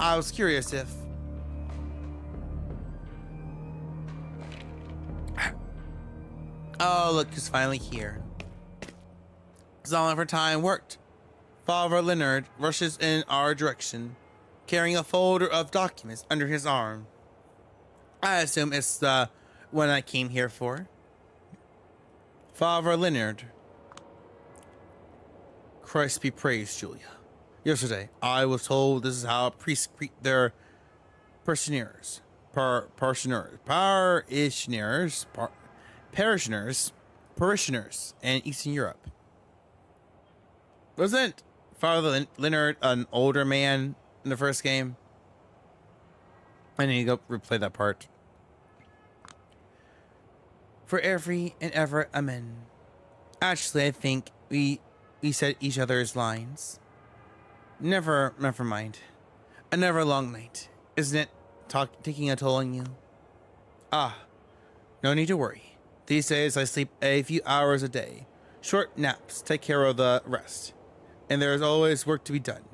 I was curious if... Oh, look who's finally here. All of her time worked. Father Leonard rushes in our direction, carrying a folder of documents under his arm. I assume it's the one I came here for. Father Leonard. Christ be praised, Julia. Yesterday, I was told this is how priests greet their parishioners, in Eastern Europe. Wasn't Father Leonard an older man in the first game? I need to go replay that part. For every and ever, amen. Actually, I think we said each other's lines. Never mind. Another long night, isn't it? Taking a toll on you. Ah, no need to worry. These days I sleep a few hours a day. Short naps take care of the rest. And there is always work to be done.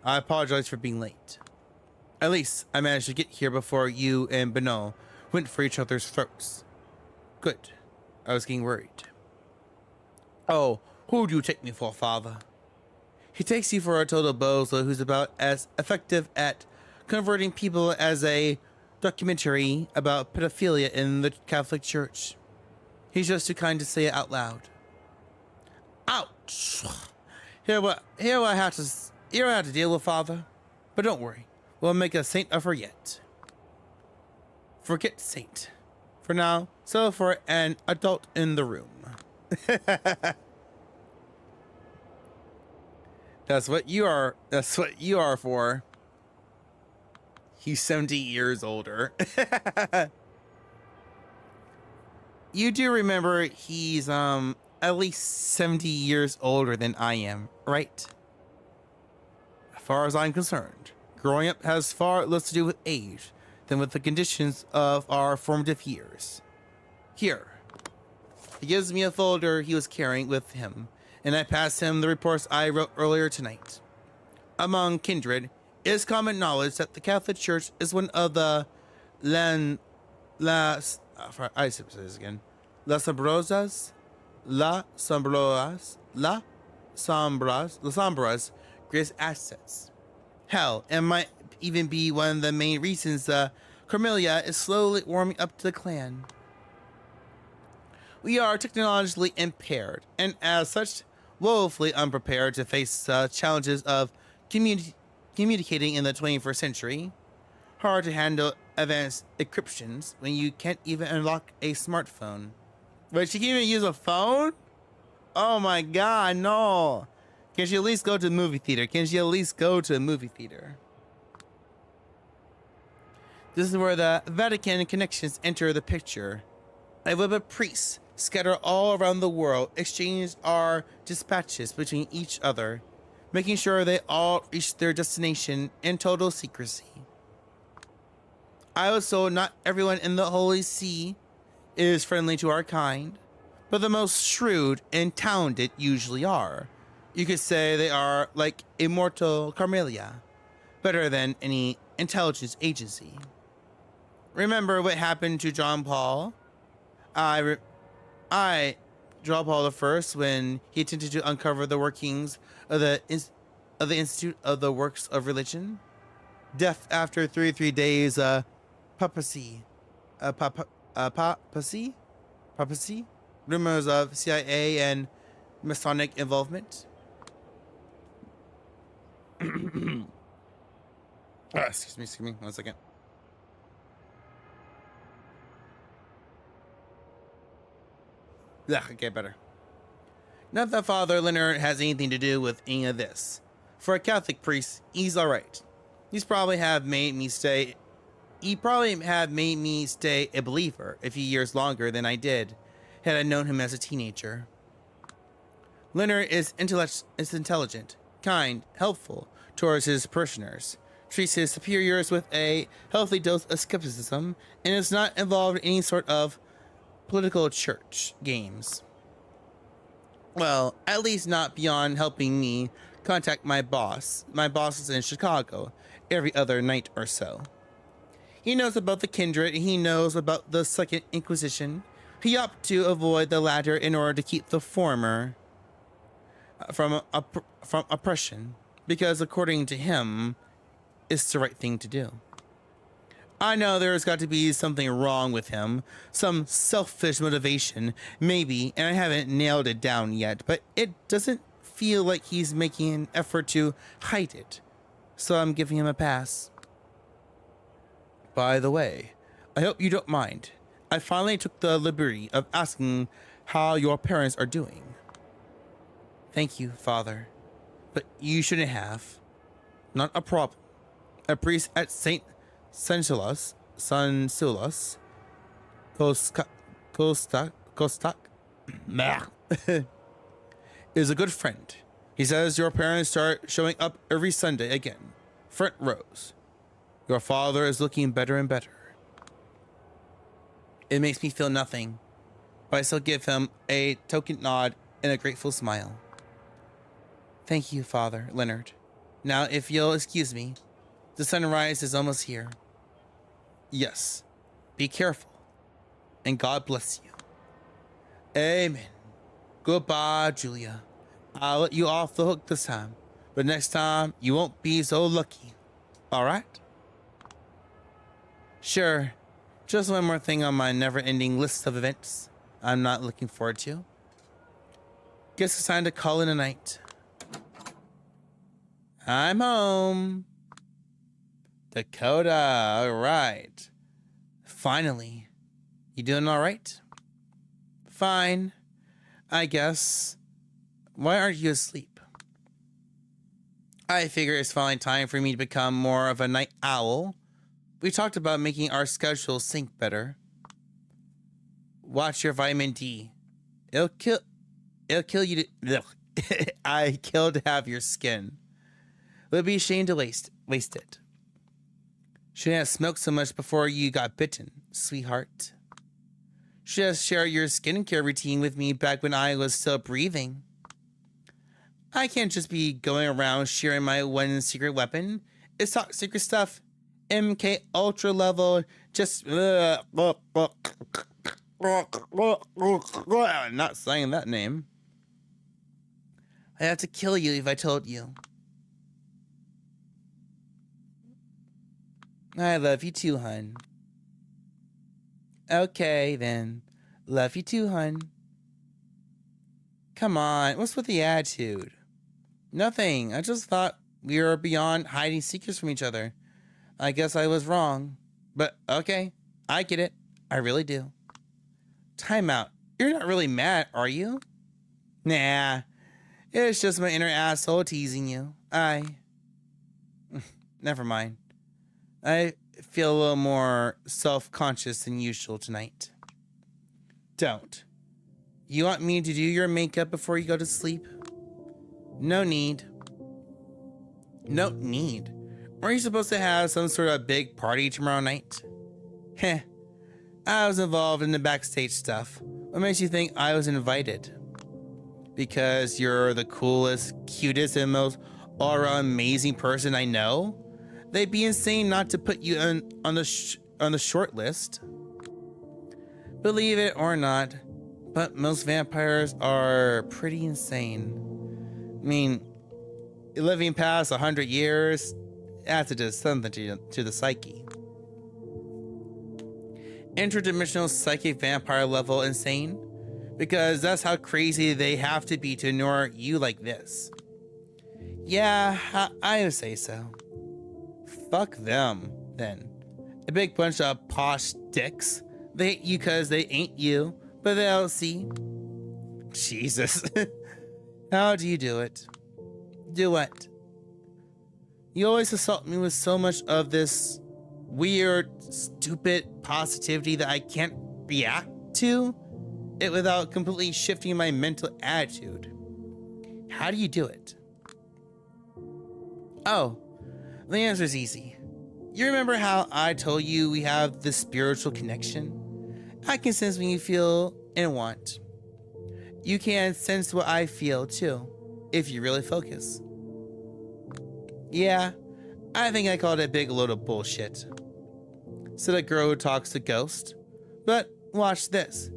I apologize for being late. At least I managed to get here before you and Benoit went for each other's throats. Good. I was getting worried. Oh, who do you take me for, Father? He takes you for a total bozo who's about as effective at converting people as a documentary about pedophilia in the Catholic Church. He's just too kind to say it out loud. Ouch! Here I have to deal with, Father. But don't worry, we'll make a saint of her yet. Forget saint. For now, so for an adult in the room. That's what you are. That's what you are for. He's 70 years older. You do remember he's at least 70 years older than I am, right? As far as I'm concerned, growing up has far less to do with age than with the conditions of our formative years. Here. He gives me a folder he was carrying with him, and I pass him the reports I wrote earlier tonight. Among kindred, it is common knowledge that the Catholic Church is one of the Las Sombras greatest assets. Hell, it might even be one of the main reasons Carmelia is slowly warming up to the clan. We are technologically impaired, and as such, woefully unprepared to face challenges of communicating in the 21st century. Hard to handle advanced encryptions when you can't even unlock a smartphone. But she can't even use a phone? Oh my god, no. Can she at least go to the movie theater? Can she at least go to a movie theater? This is where the Vatican connections enter the picture. A web of priests scatter all around the world, exchange our dispatches between each other, making sure they all reach their destination in total secrecy. I was told not everyone in the Holy See is friendly to our kind, but the most shrewd and talented usually are. You could say they are like immortal Carmelia, better than any intelligence agency. Remember what happened to John Paul? John Paul I, when he attempted to uncover the workings of the Institute of the Works of Religion? Death after 33 days, papacy. Papacy? Rumors of CIA and Masonic involvement? Excuse me, 1 second. Yeah, okay, better. Not that Father Leonard has anything to do with any of this. For a Catholic priest, he's alright. He probably have made me stay a believer a few years longer than I did, had I known him as a teenager. Leonard is intelligent, kind, helpful towards his parishioners, treats his superiors with a healthy dose of skepticism, and is not involved in any sort of political church games. Well, at least not beyond helping me contact my boss. My boss is in Chicago every other night or so. He knows about the Kindred, and he knows about the Second Inquisition. He opted to avoid the latter in order to keep the former from oppression, because according to him, it's the right thing to do. I know there's got to be something wrong with him, some selfish motivation, maybe, and I haven't nailed it down yet, but it doesn't feel like he's making an effort to hide it, so I'm giving him a pass. By the way, I hope you don't mind. I finally took the liberty of asking how your parents are doing. Thank you, Father, but you shouldn't have. Not a problem. A priest at St. Sansulas, Kostak, is a good friend. He says your parents start showing up every Sunday again. Front rows. Your father is looking better and better. It makes me feel nothing, but I still give him a token nod and a grateful smile. Thank you, Father Leonard. Now, if you'll excuse me, the sunrise is almost here. Yes, be careful, and God bless you. Amen. Goodbye, Julia. I'll let you off the hook this time, but next time you won't be so lucky. All right? Sure. Just one more thing on my never-ending list of events I'm not looking forward to. Guess it's time to call in a night. I'm home. Dakota, all right. Finally. You doing all right? Fine, I guess. Why aren't you asleep? I figure it's finally time for me to become more of a night owl. We talked about making our schedule sync better. Watch your vitamin D. It'll kill you to... I kill to have your skin. It would be a shame to waste it. Shouldn't have smoked so much before you got bitten, sweetheart. Should have shared your skincare routine with me back when I was still breathing. I can't just be going around sharing my one secret weapon. It's top secret stuff. MK Ultra level. Just... not saying that name. I'd have to kill you if I told you. I love you too, hun. Okay, then. Love you too, hun. Come on, what's with the attitude? Nothing. I just thought we were beyond hiding secrets from each other. I guess I was wrong. But okay, I get it. I really do. Time out. You're not really mad, are you? Nah. It's just my inner asshole teasing you. Never mind. I feel a little more self-conscious than usual tonight. Don't. You want me to do your makeup before you go to sleep? No need. No need? Weren't you supposed to have some sort of big party tomorrow night? Heh. I was involved in the backstage stuff. What makes you think I was invited? Because you're the coolest, cutest, and most all-around amazing person I know? They'd be insane not to put you on the short list. Believe it or not, but most vampires are pretty insane. I mean, living past 100 years, that's just something to the psyche. Interdimensional psychic vampire level insane? Because that's how crazy they have to be to ignore you like this. Yeah, I would say so. Fuck them, then. A big bunch of posh dicks. They hate you because they ain't you, but they'll see. Jesus. How do you do it? Do what? You always assault me with so much of this weird, stupid positivity that I can't react to it without completely shifting my mental attitude. How do you do it? Oh, the answer is easy. You remember how I told you we have this spiritual connection? I can sense when you feel and want. You can sense what I feel too, if you really focus. Yeah, I think I called it a big load of bullshit. Said a girl who talks to ghosts. But watch this.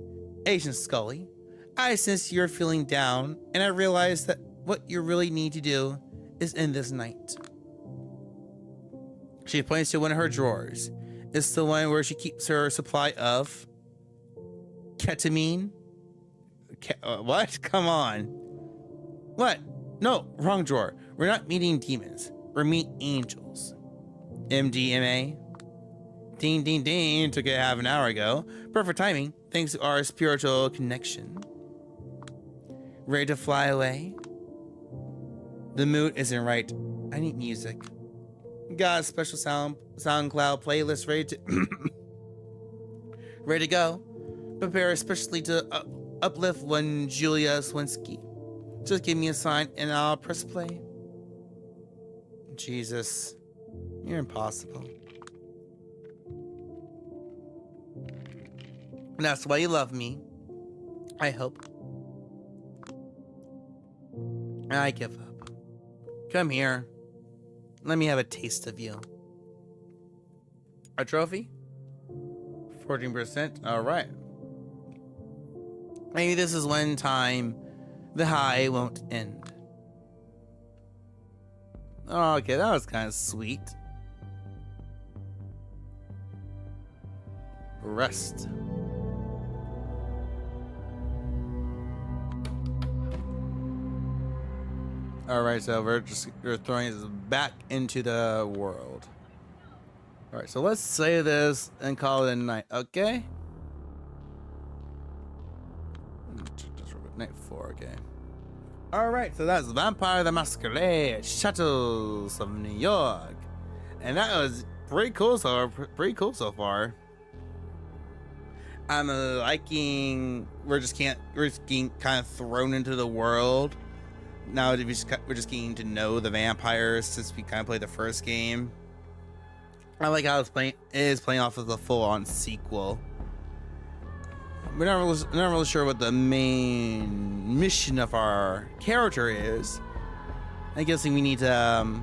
Agent Scully, I sense you're feeling down, and I realize that what you really need to do is end this night. She points to one of her drawers. It's the one where she keeps her supply of ketamine. What? Come on. What? No, wrong drawer. We're not meeting demons. We're meeting angels. MDMA. Ding, ding, ding. Took it half an hour ago. Perfect timing, thanks to our spiritual connection. Ready to fly away? The mood isn't right. I need music. Got a special SoundCloud playlist ready to go. Prepare especially to uplift one Julia Swinsky. Just give me a sign and I'll press play. Jesus, you're impossible. And that's why you love me. I hope. I give up. Come here. Let me have a taste of you. A trophy? 14%. Alright. Maybe this is one time the high won't end. Okay, that was kind of sweet. Rest. Alright, so we're throwing this back into the world. Alright, so let's say this and call it a night, okay? Night 4, okay. Alright, so that's Vampire the Masquerade, Shadows of New York. And that was pretty cool so far. I'm liking we're just getting kind of thrown into the world. Now we're just getting to know the vampires since we kind of played the first game. I like how it is playing off of the full-on sequel. We're not really sure what the main mission of our character is. I guess we need to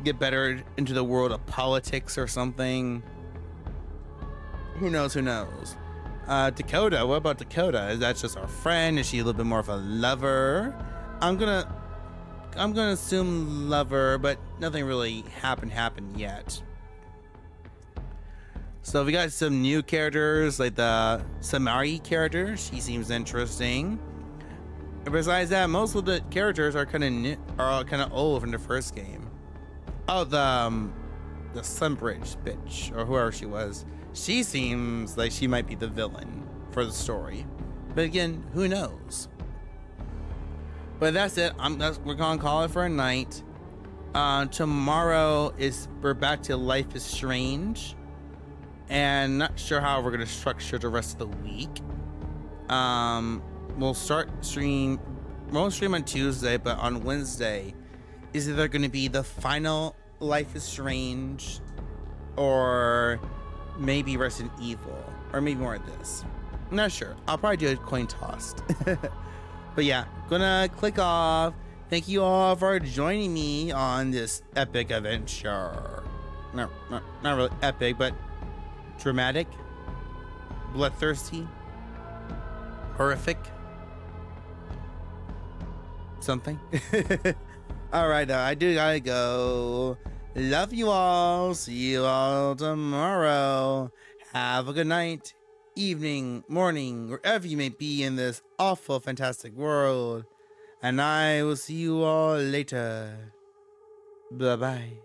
get better into the world of politics or something. Who knows? Dakota, what about Dakota? Is that just our friend? Is she a little bit more of a lover? I'm gonna assume lover, but nothing really happened yet. So we got some new characters, like the Samari character. She seems interesting. besides that, most of the characters are kind of old from the first game. Oh, the Sunbridge bitch, or whoever she was. She seems like she might be the villain for the story, but again, who knows? But that's it. We're gonna call it for a night. Tomorrow we're back to Life is Strange, and not sure how we're gonna structure the rest of the week. We'll stream on Tuesday, but on Wednesday is either gonna be the final Life is Strange, or maybe Resident Evil, or maybe more of this. I'm not sure. I'll probably do a coin toss. But yeah, gonna click off. Thank you all for joining me on this epic adventure. Not really epic, but dramatic, bloodthirsty, horrific, something. All right, I do gotta go. Love you all. See you all tomorrow. Have a good night, evening, morning, wherever you may be in this awful, fantastic world. And I will see you all later. Bye-bye.